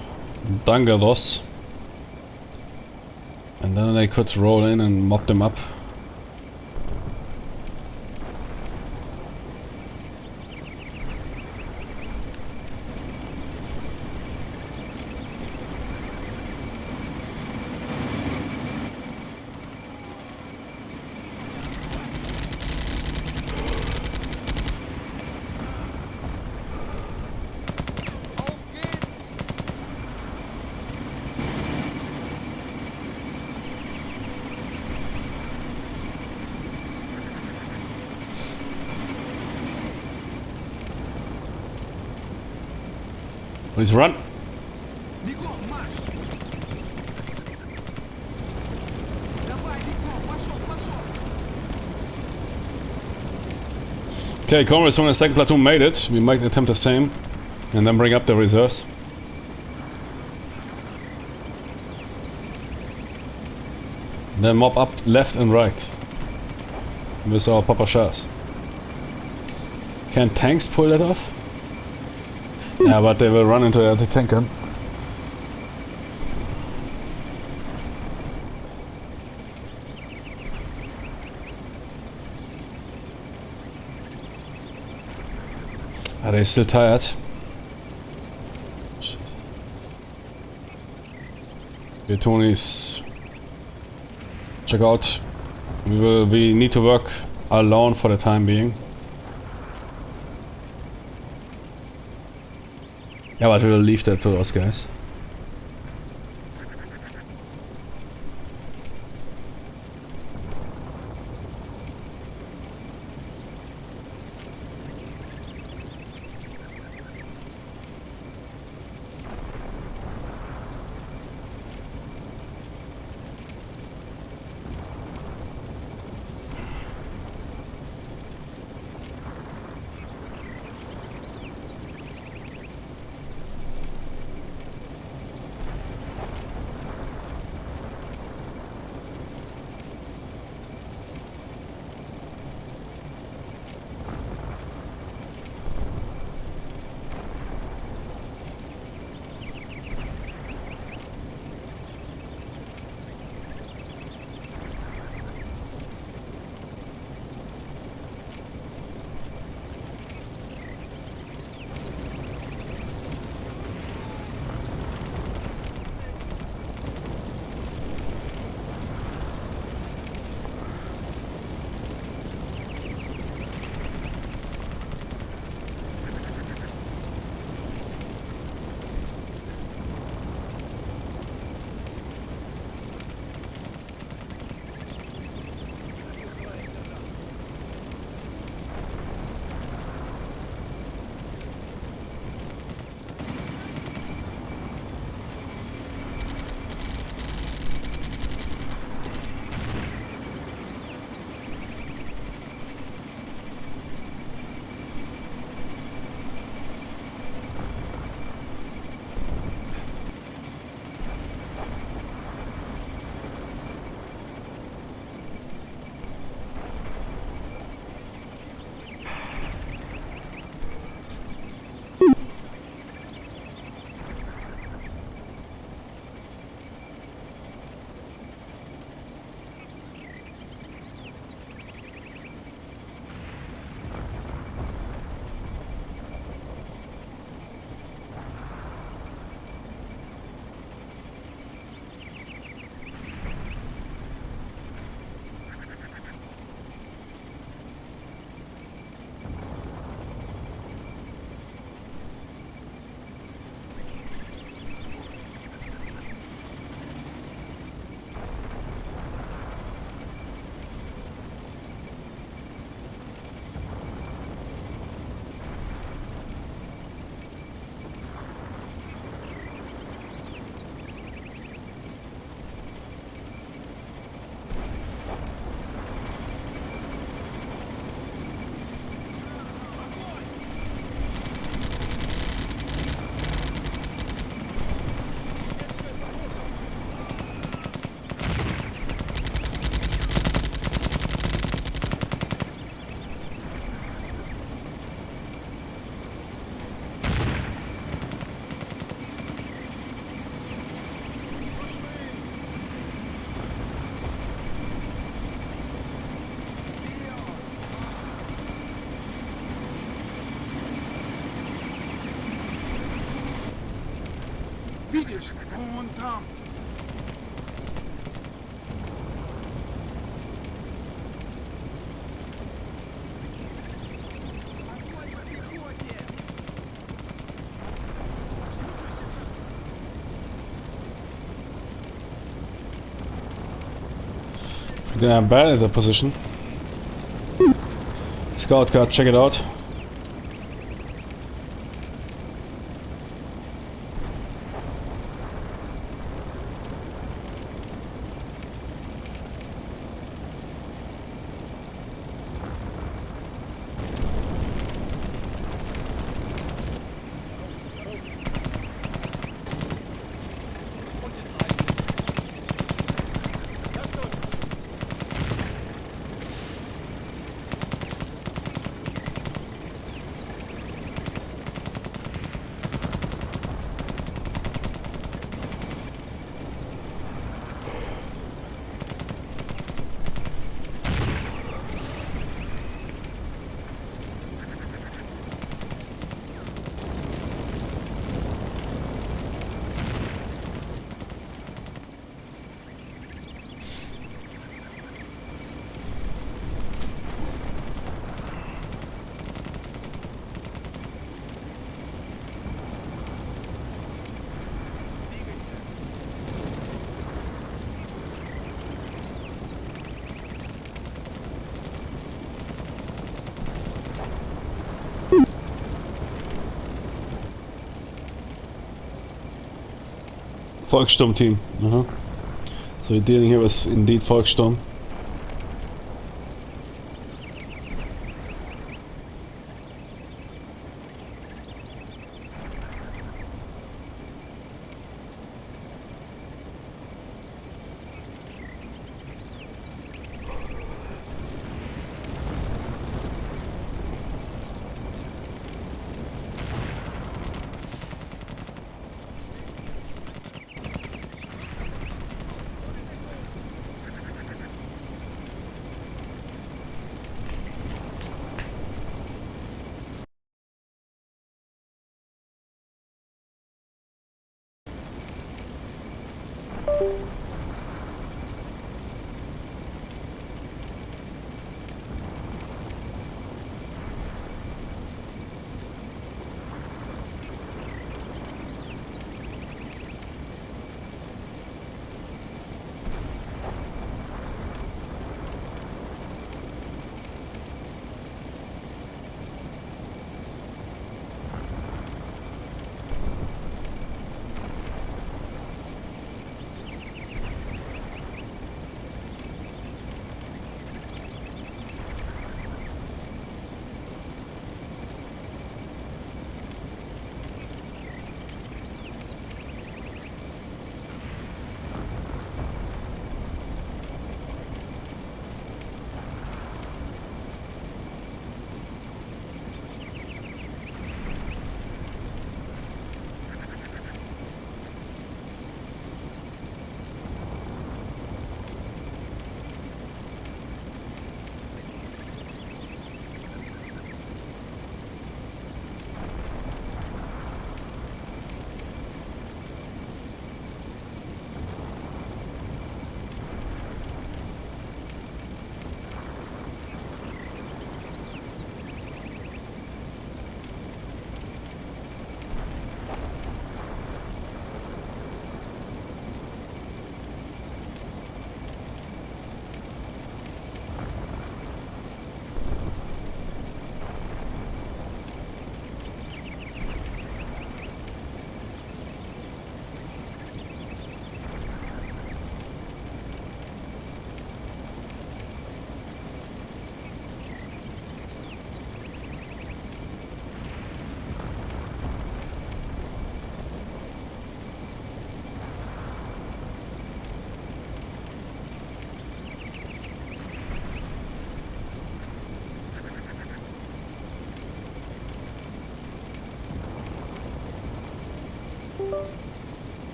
Dangerous. And then they could roll in and mop them up. Auf geht's! Please run. Бегом, марш! Давай, бегом, пошел, пошел! Okay, comrades from the second platoon made it. We might attempt the same. And then bring up the reserves. Then mop up left and right. With our Papa Shahs. Can tanks pull that off? Yeah, but they will run into the anti-tank gun. Are they still tired? Shit. Okay, Tony's. Check out. We need to work alone for the time being. Yeah, but we will leave that to those guys. Видишь, вон там. Огонь по пехоте! They are bad at the position. Scout card, check it out. Volkssturm team. So we're dealing here with indeed Volkssturm.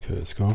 Okay, let's go.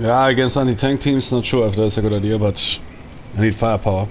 Yeah, against anti-tank teams, not sure if that's a good idea, but I need firepower.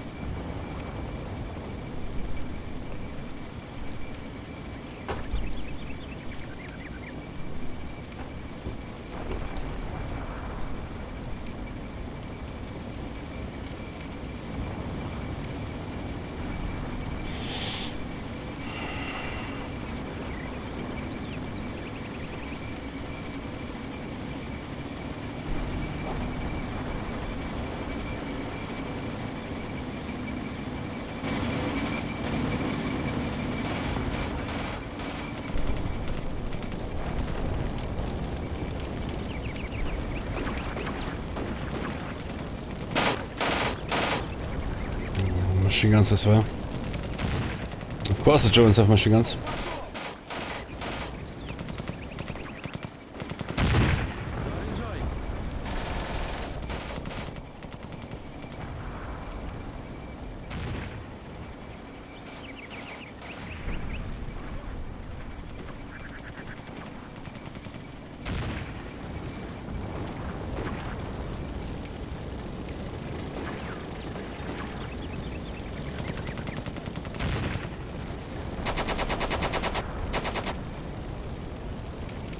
machine guns as well. Of course the Germans have machine guns.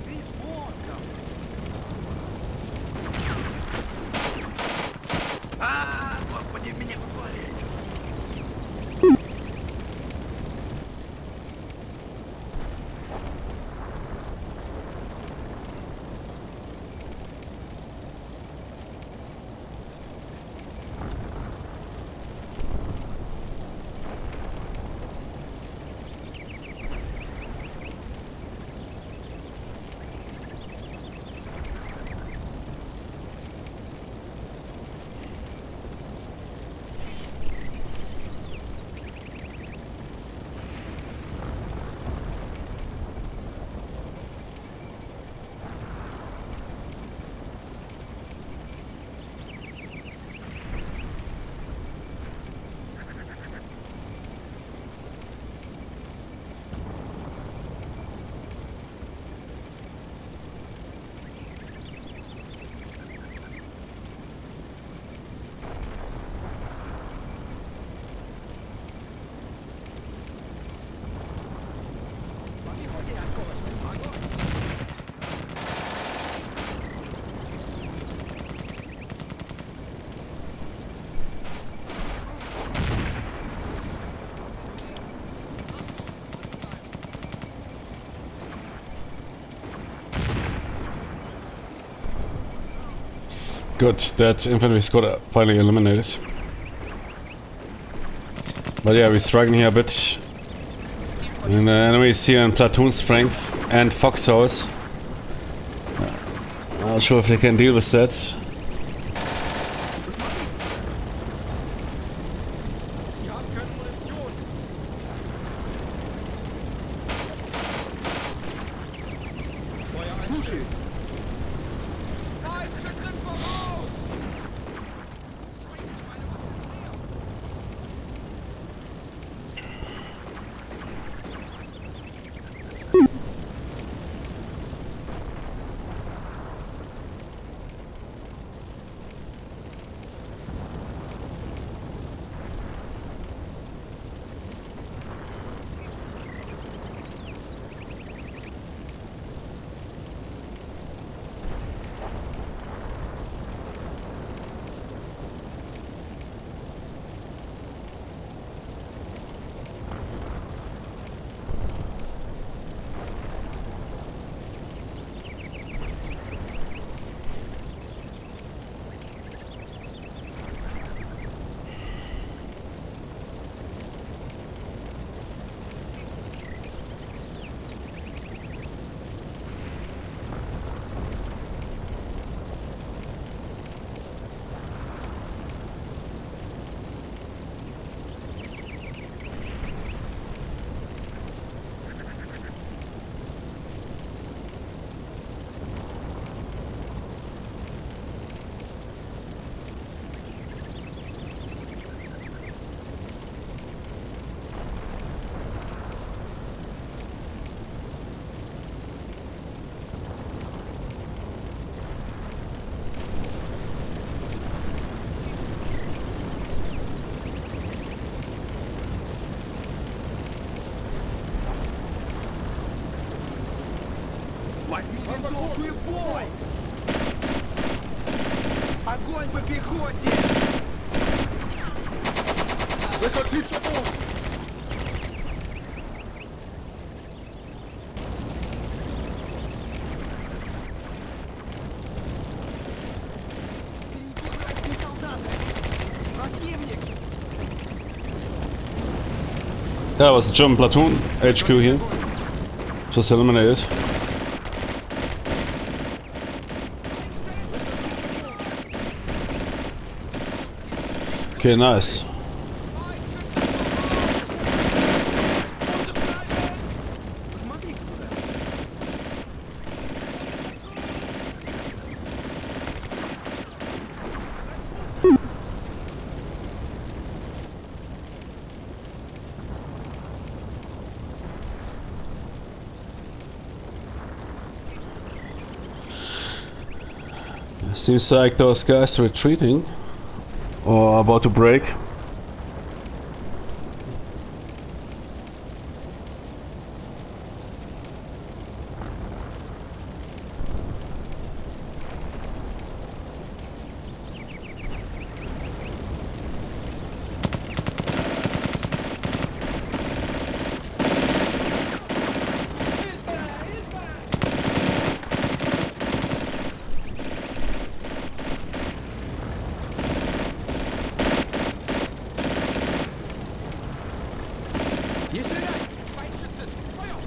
Видишь, вон там. Господи, меня попали. Good, that infantry squad finally eliminated. But yeah, we're struggling here a bit. And the enemies here in platoon strength and foxholes. Not sure if they can deal with that. Я keine Munition. Слушаюсь. Возьми винтовку и бой! Огонь по пехоте! Выходи в собой! Впереди вражеские солдаты! Противник! Yeah, it was a German platoon HQ here. Just eliminated. Okay, nice. Seems like those guys retreating or about to break. Не стрелять! Бойчицы! Вдвоем!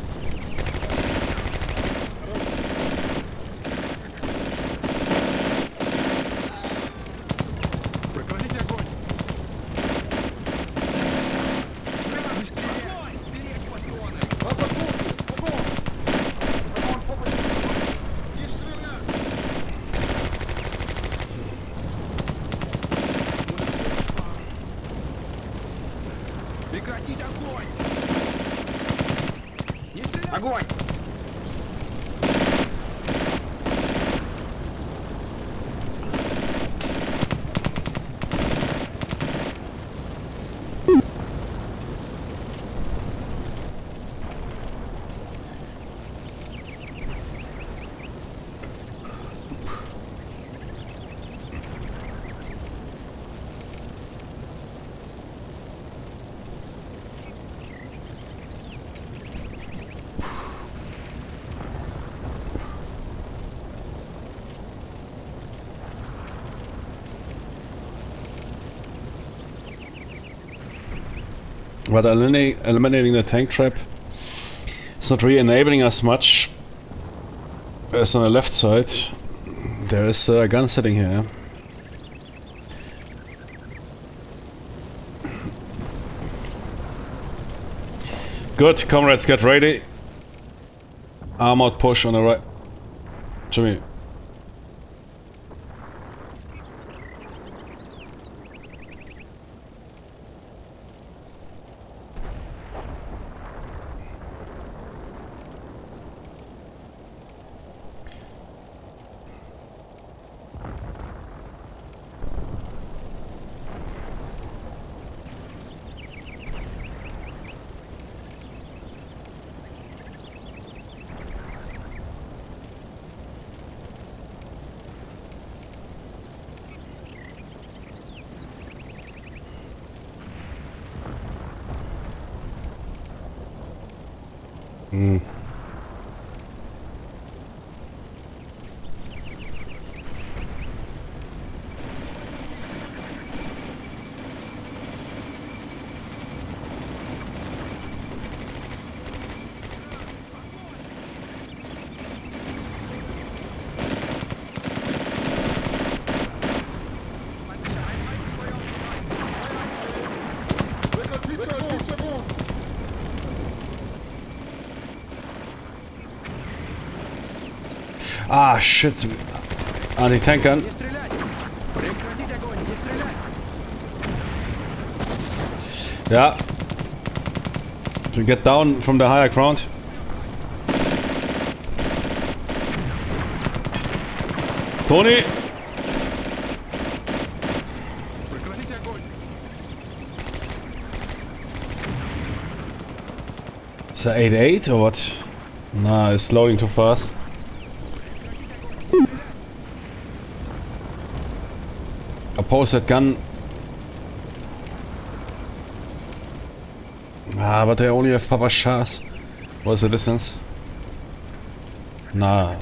Прекратите огонь! Не стрелять! Беречь патроны! Не стрелять! Прекратить огонь! Не стрелять! Огонь! But eliminating the tank trap is not really enabling us much. As on the left side, there is a gun sitting here. Good, comrades, get ready. Armored push on the right. Jimmy. Ah, shit. Anti-tank gun. Не стрелять! Прекратить огонь! Не стрелять! Yeah. To get down from the higher ground. Tony! Прекратить огонь! Is that 8-8 or what? Nah, it's loading too fast. Oppose that gun. Ah, but they only have Papa Shahs. What's the distance? Nah.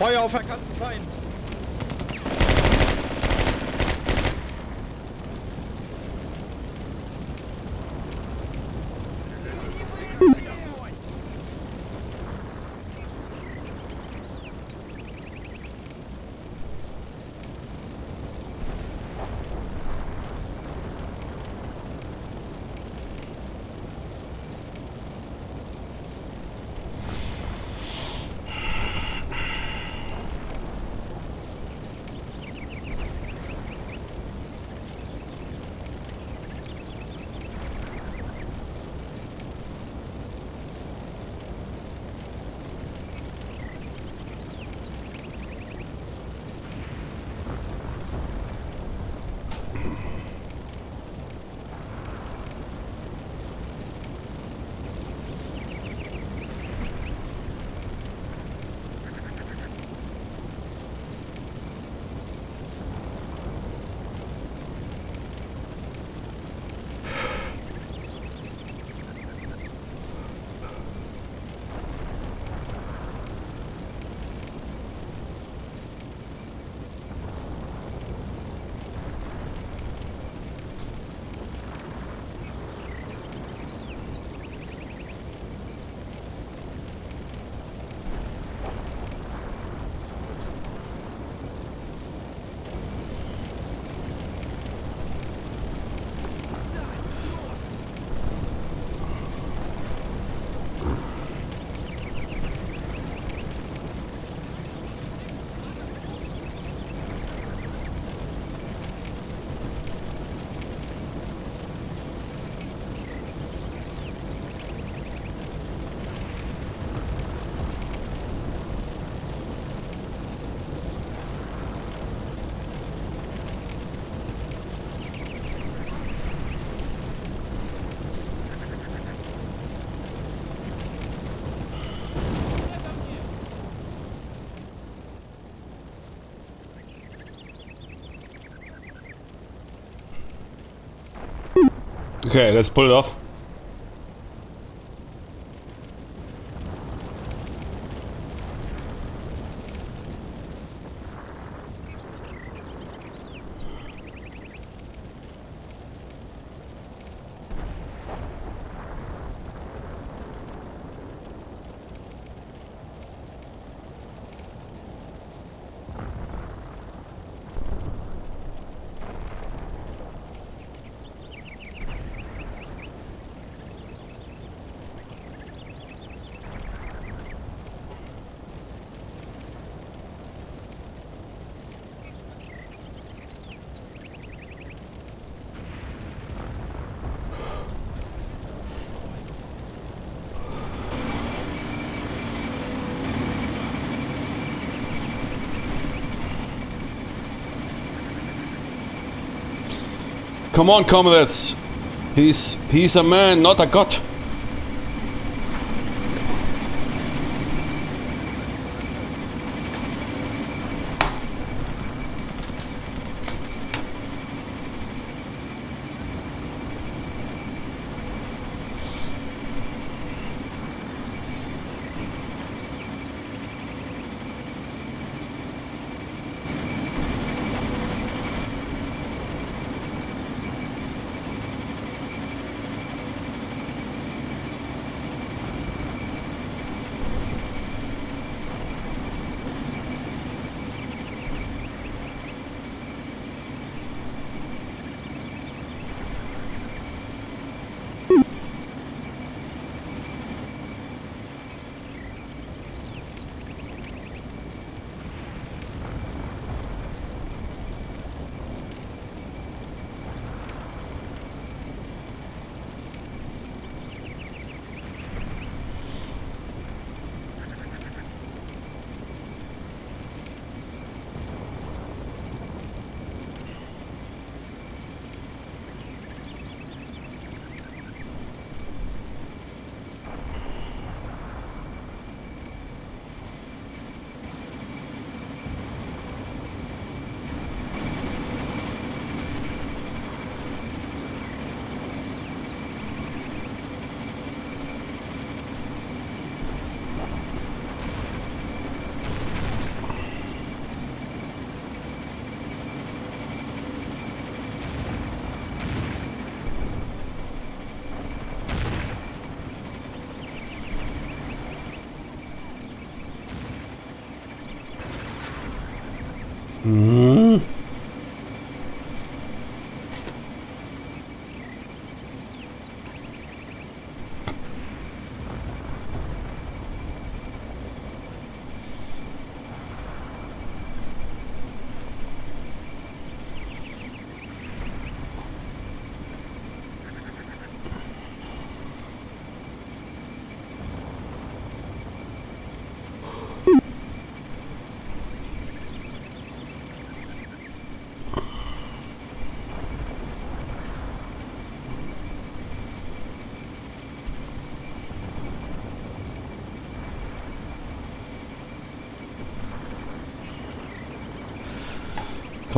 Feuer auf erkannten Feind. Okay, let's pull it off. Come on, comrades. He's a man, not a god.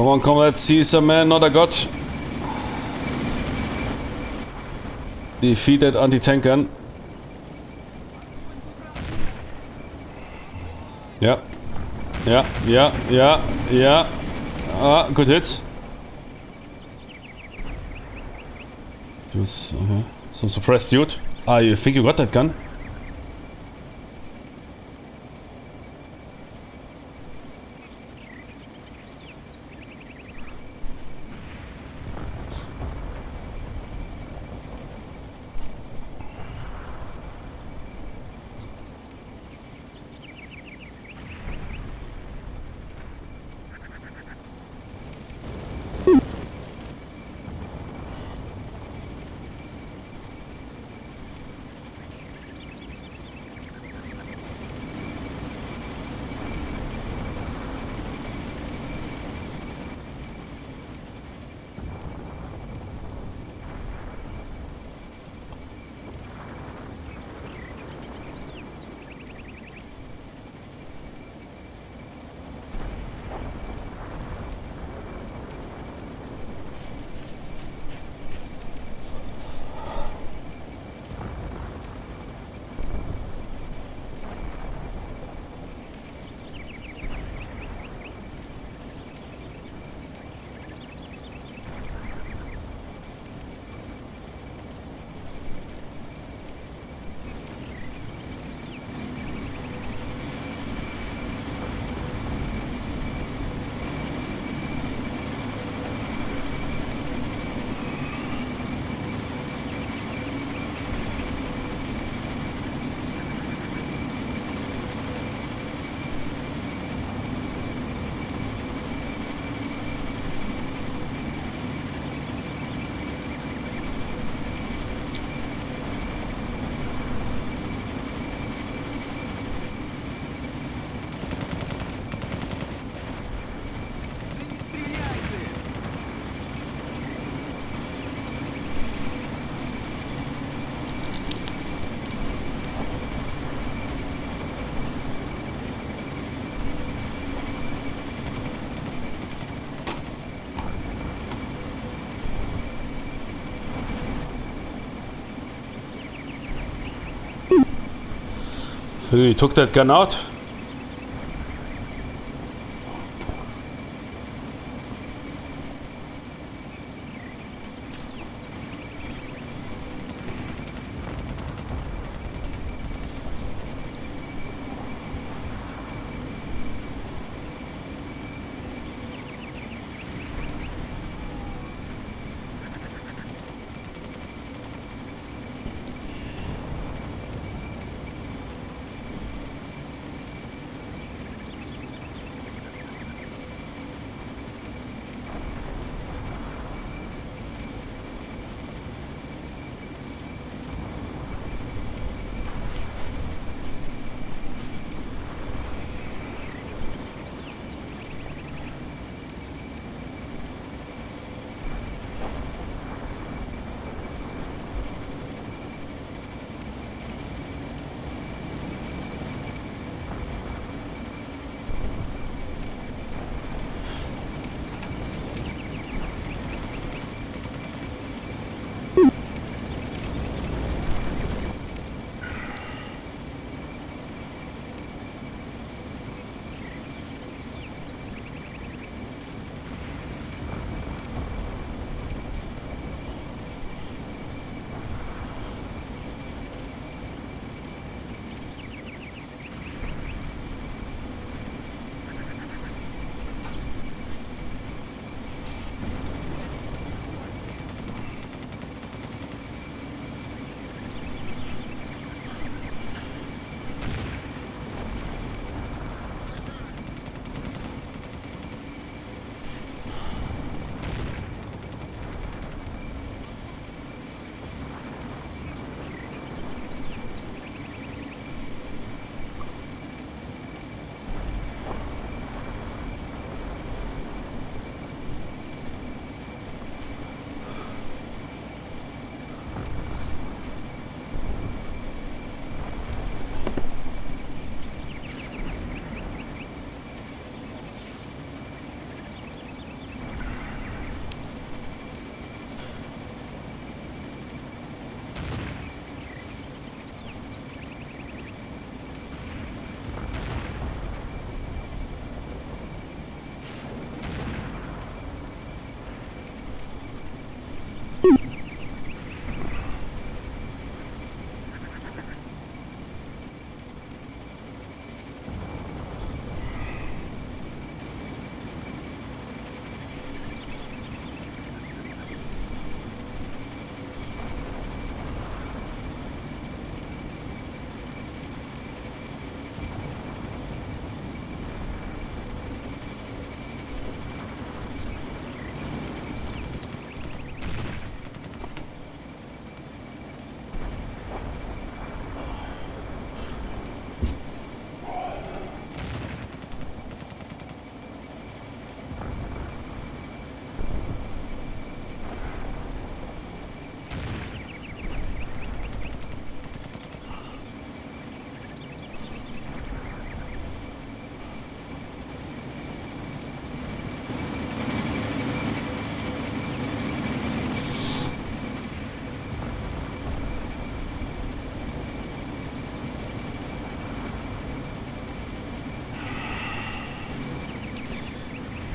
Come on, come, let's see some man, not a god. Defeated anti-tank gun. Yeah. Yeah, yeah, yeah, yeah. Ah, good hits. Just, okay. Some suppressed dude. Ah, you think you got that gun? He took that gun out.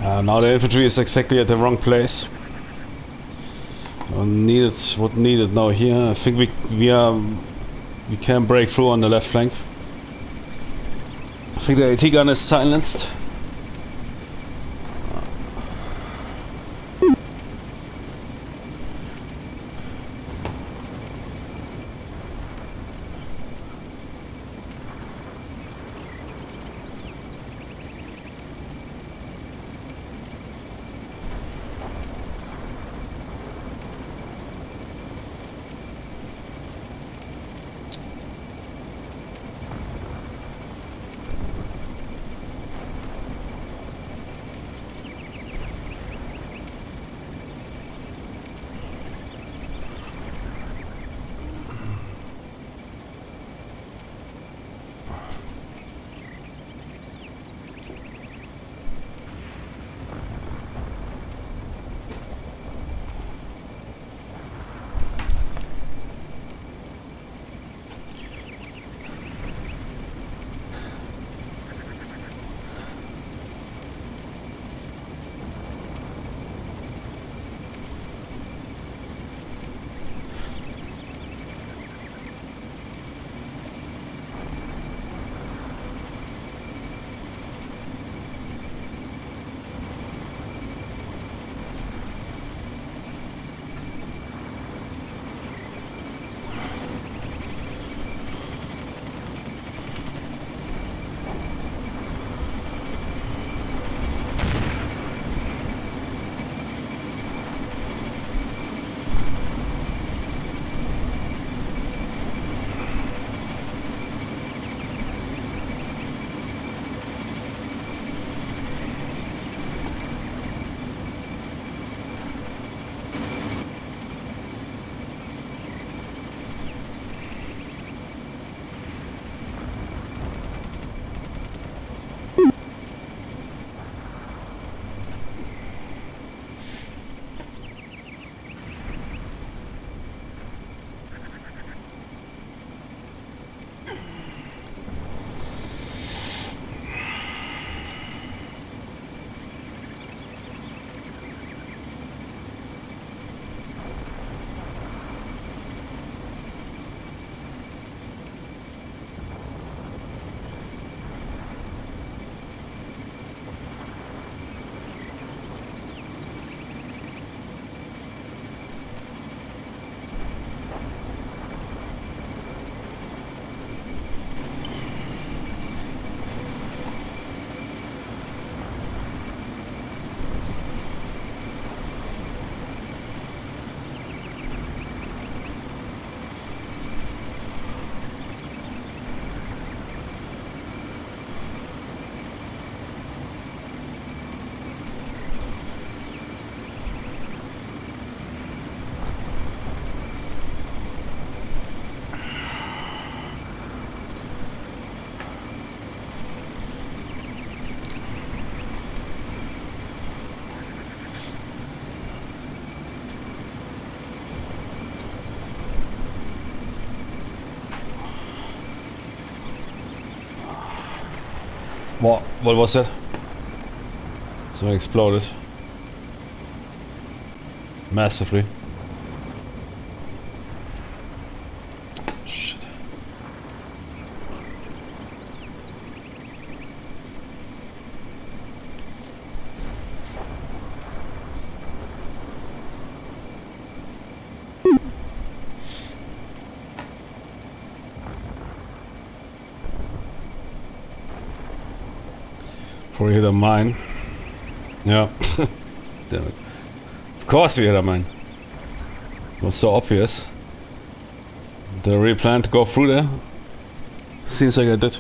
Now the infantry is exactly at the wrong place. What needed now here? I think we can break through on the left flank. I think the AT gun is silenced. What was that? Something exploded. Massively. Shit. Before we hit a mine. Yeah. Damn it. Of course we hit a mine. It was so obvious. Did I really plan to go through there? Seems like I did.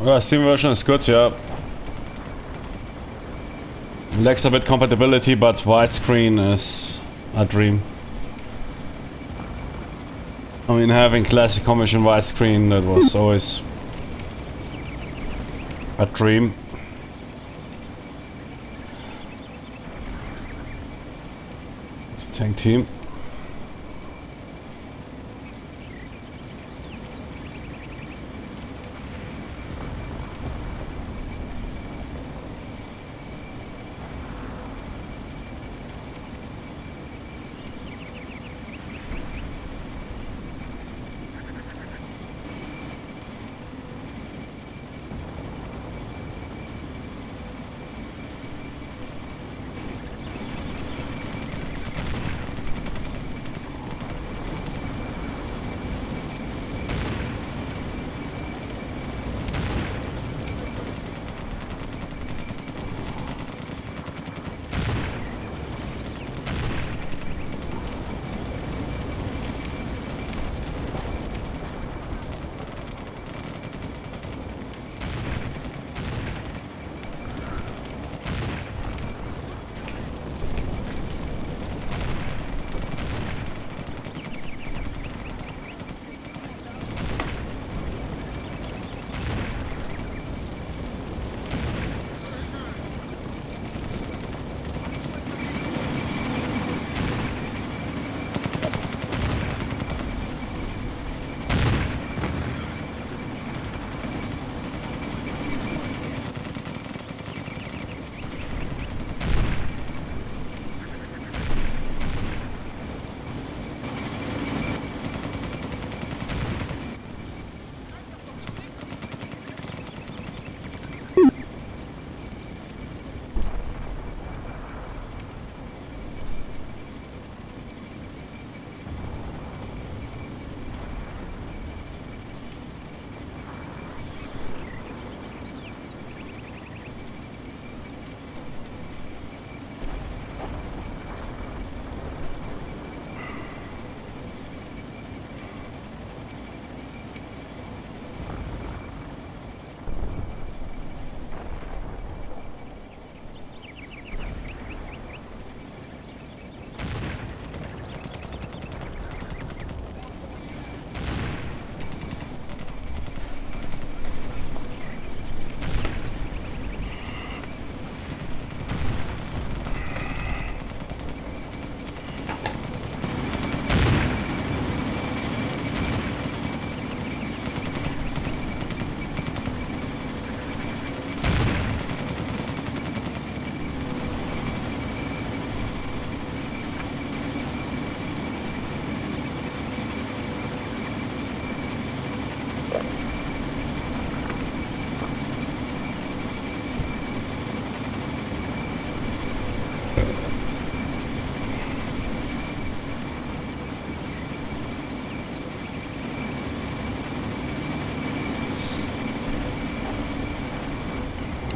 Steam version is good, yeah. Lacks a bit compatibility, but widescreen is a dream. I mean, having classic commission widescreen, that was always a dream. It's a tank team.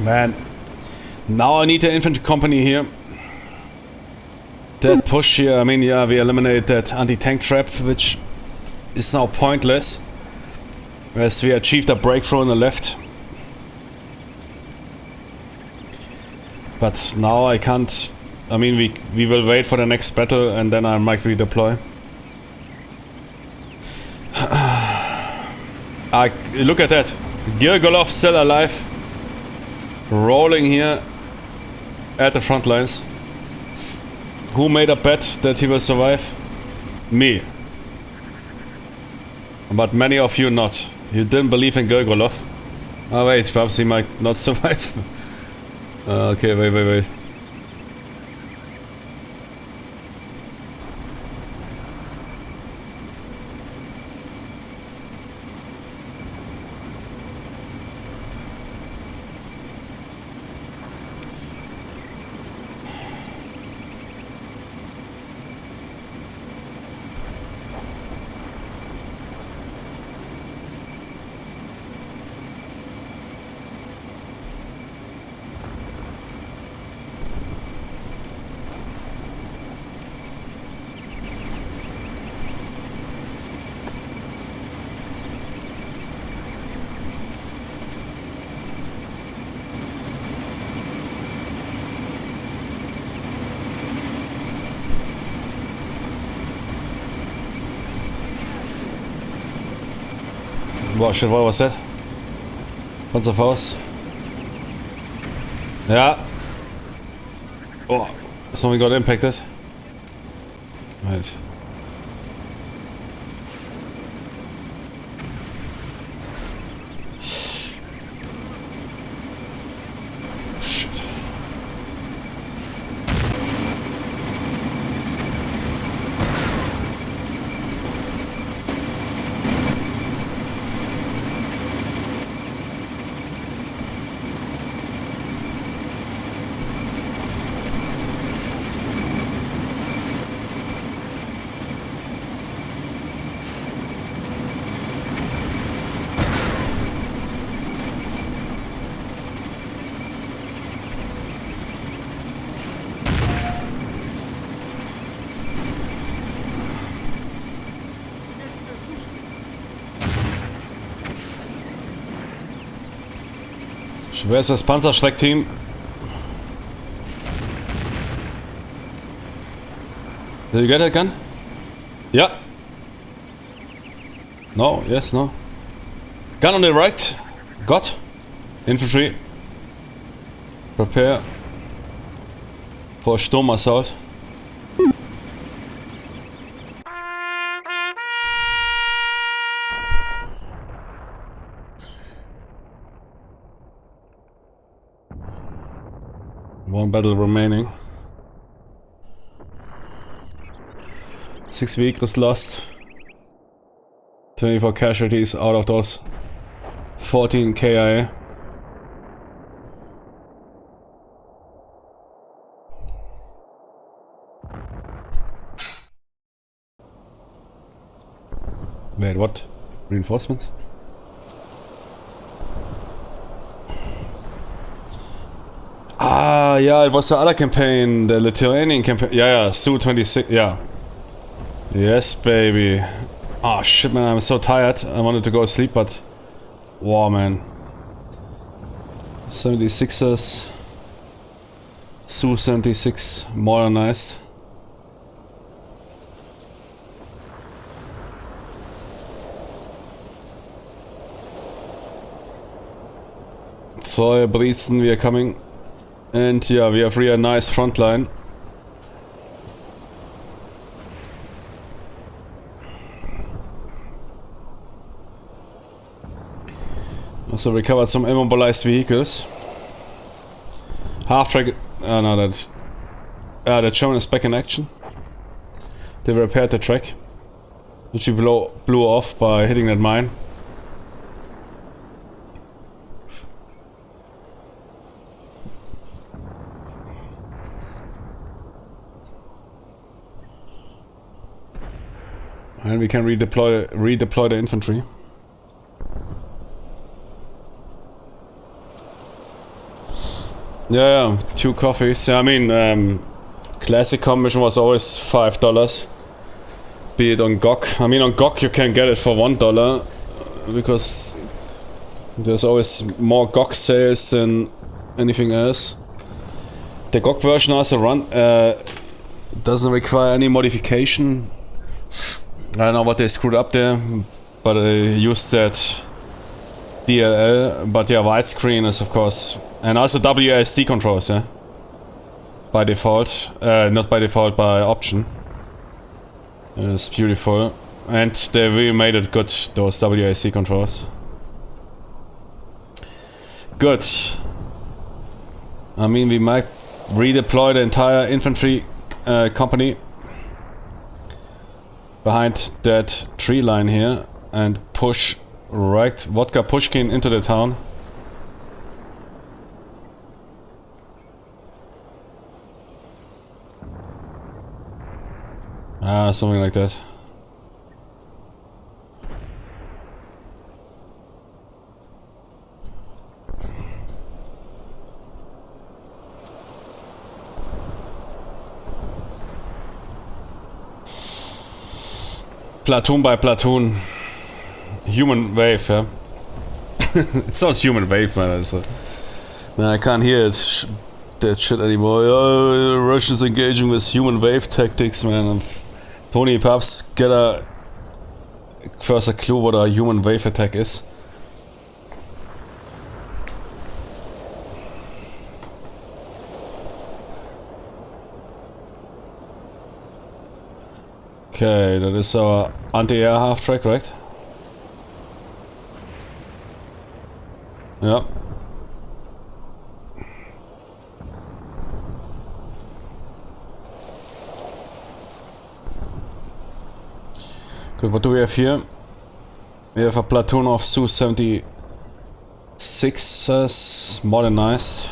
Man, now I need the infantry company here. That push here, I mean, yeah, we eliminate that anti-tank trap, which is now pointless, as we achieved a breakthrough on the left. But now I can't, I mean, we will wait for the next battle and then I might redeploy. Look at that, Girgolov still alive. Rolling here at the front lines. Who made a bet that he will survive? Me. But many of you not. You didn't believe in Girgolov. Oh wait, perhaps he might not survive. Okay, wait. Boah, shit, what was that? Panzerfaust. Ja. Oh, something got impacted. Right. Shit. Wer ist das Panzerschreckteam? Did you get that gun? Ja. No, yes, no. Gun on the right. Got. Infantry. Prepare for storm assault. One battle remaining. 6 vehicles lost. 24 casualties out of those 14 KIA. Wait, what? Reinforcements? Ah, yeah, it was the other campaign, the Lithuanian campaign. Yeah, Su-26, yeah. Yes, baby. Oh shit, man, I'm so tired. I wanted to go to sleep, but... Wow, man. 76ers. Su-76, modernized. Treuenbrietzen, we are coming. And yeah, we have really a nice front line. Also recovered some immobilized vehicles. Half track. Oh no, that German is back in action. They repaired the track, which we blew off by hitting that mine. And we can redeploy the infantry. Yeah, 2 coffees. I mean, classic commission was always $5. Be it on GOG. I mean, on GOG you can get it for $1 because there's always more GOG sales than anything else. The GOG version also doesn't require any modification. I don't know what they screwed up there, but I used that DLL. But yeah, widescreen is of course, and also WASD controls, yeah, by default, not by default, by option. It's beautiful, and they really made it good, those WASD controls. Good. I mean, we might redeploy the entire infantry company behind that tree line here and push right Vodka Pushkin into the town. Ah, something like that. Platoon by platoon. Human wave, yeah. It's not human wave, man. Man, I can't hear that shit anymore. Oh, the Russians engaging with human wave tactics, man. Tony perhaps get a clue what a human wave attack is. Okay, that is our anti-air half track, right? Yeah. Good, what do we have here? We have a platoon of Su-76s, modernized.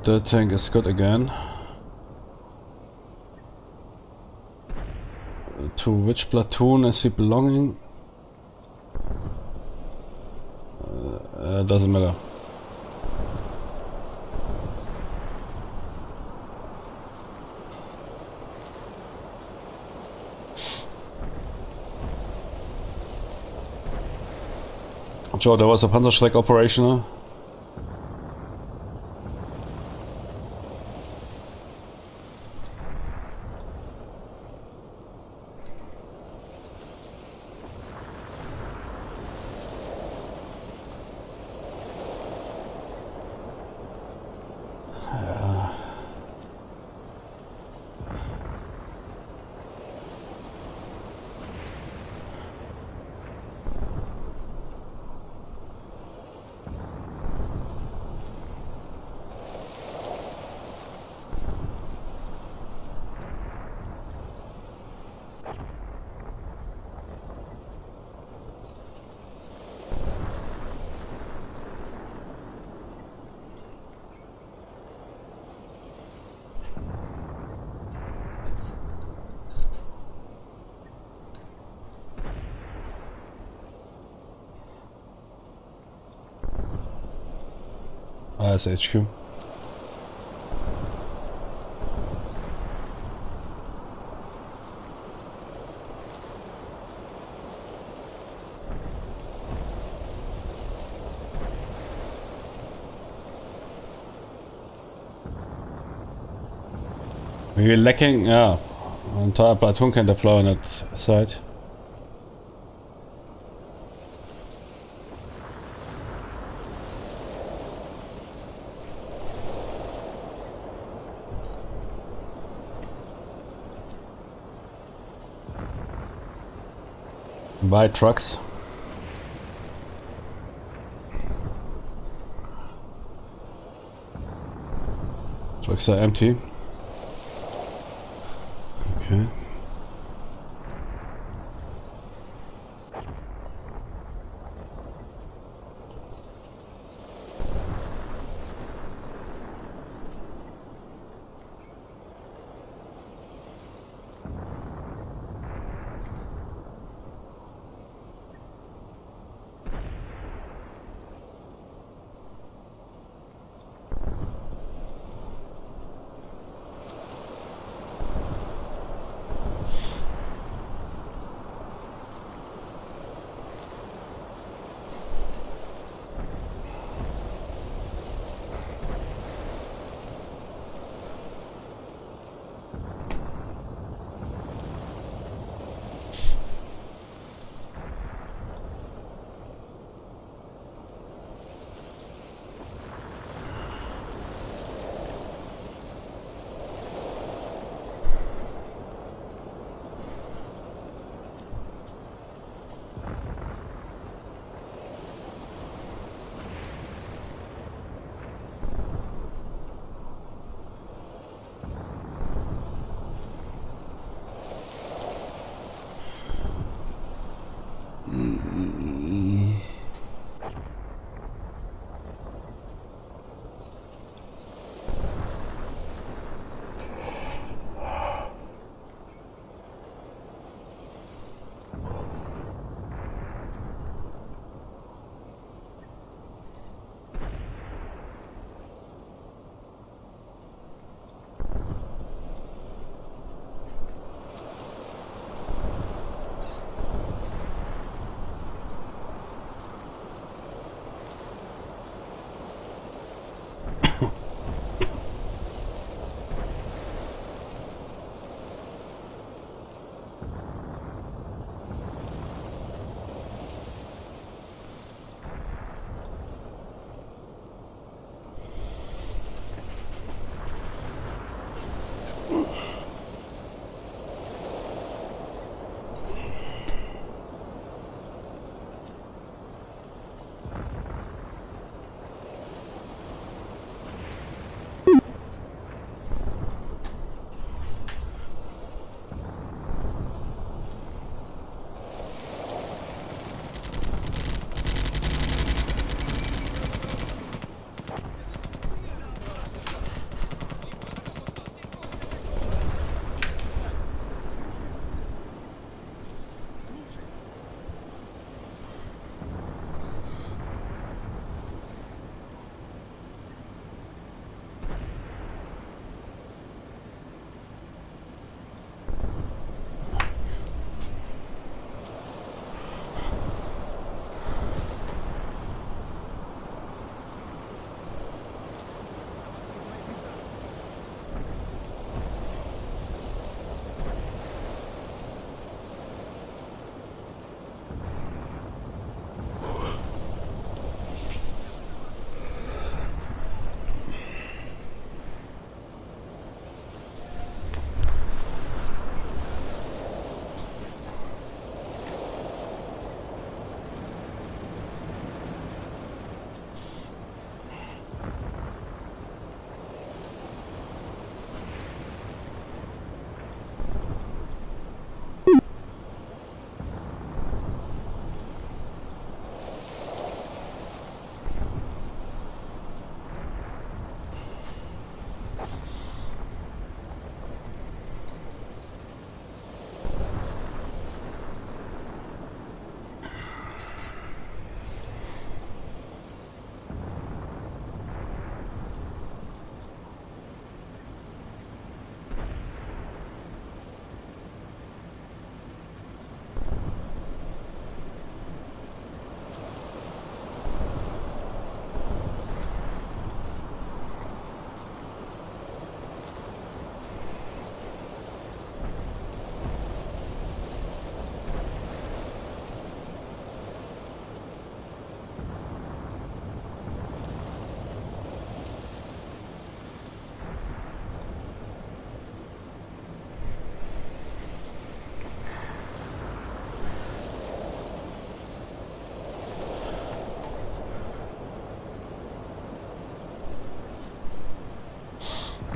The tank is good again. To which platoon is he belonging? Doesn't matter. Joe, there was a Panzerschreck operational. That's HQ. We're lacking, yeah. Entire platoon can deploy on that side. Buy trucks. Trucks are empty. Okay.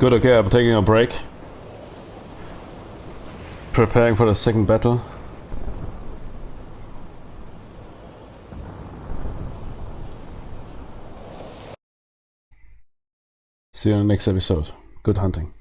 Good, okay, I'm taking a break. Preparing for the second battle. See you in the next episode. Good hunting.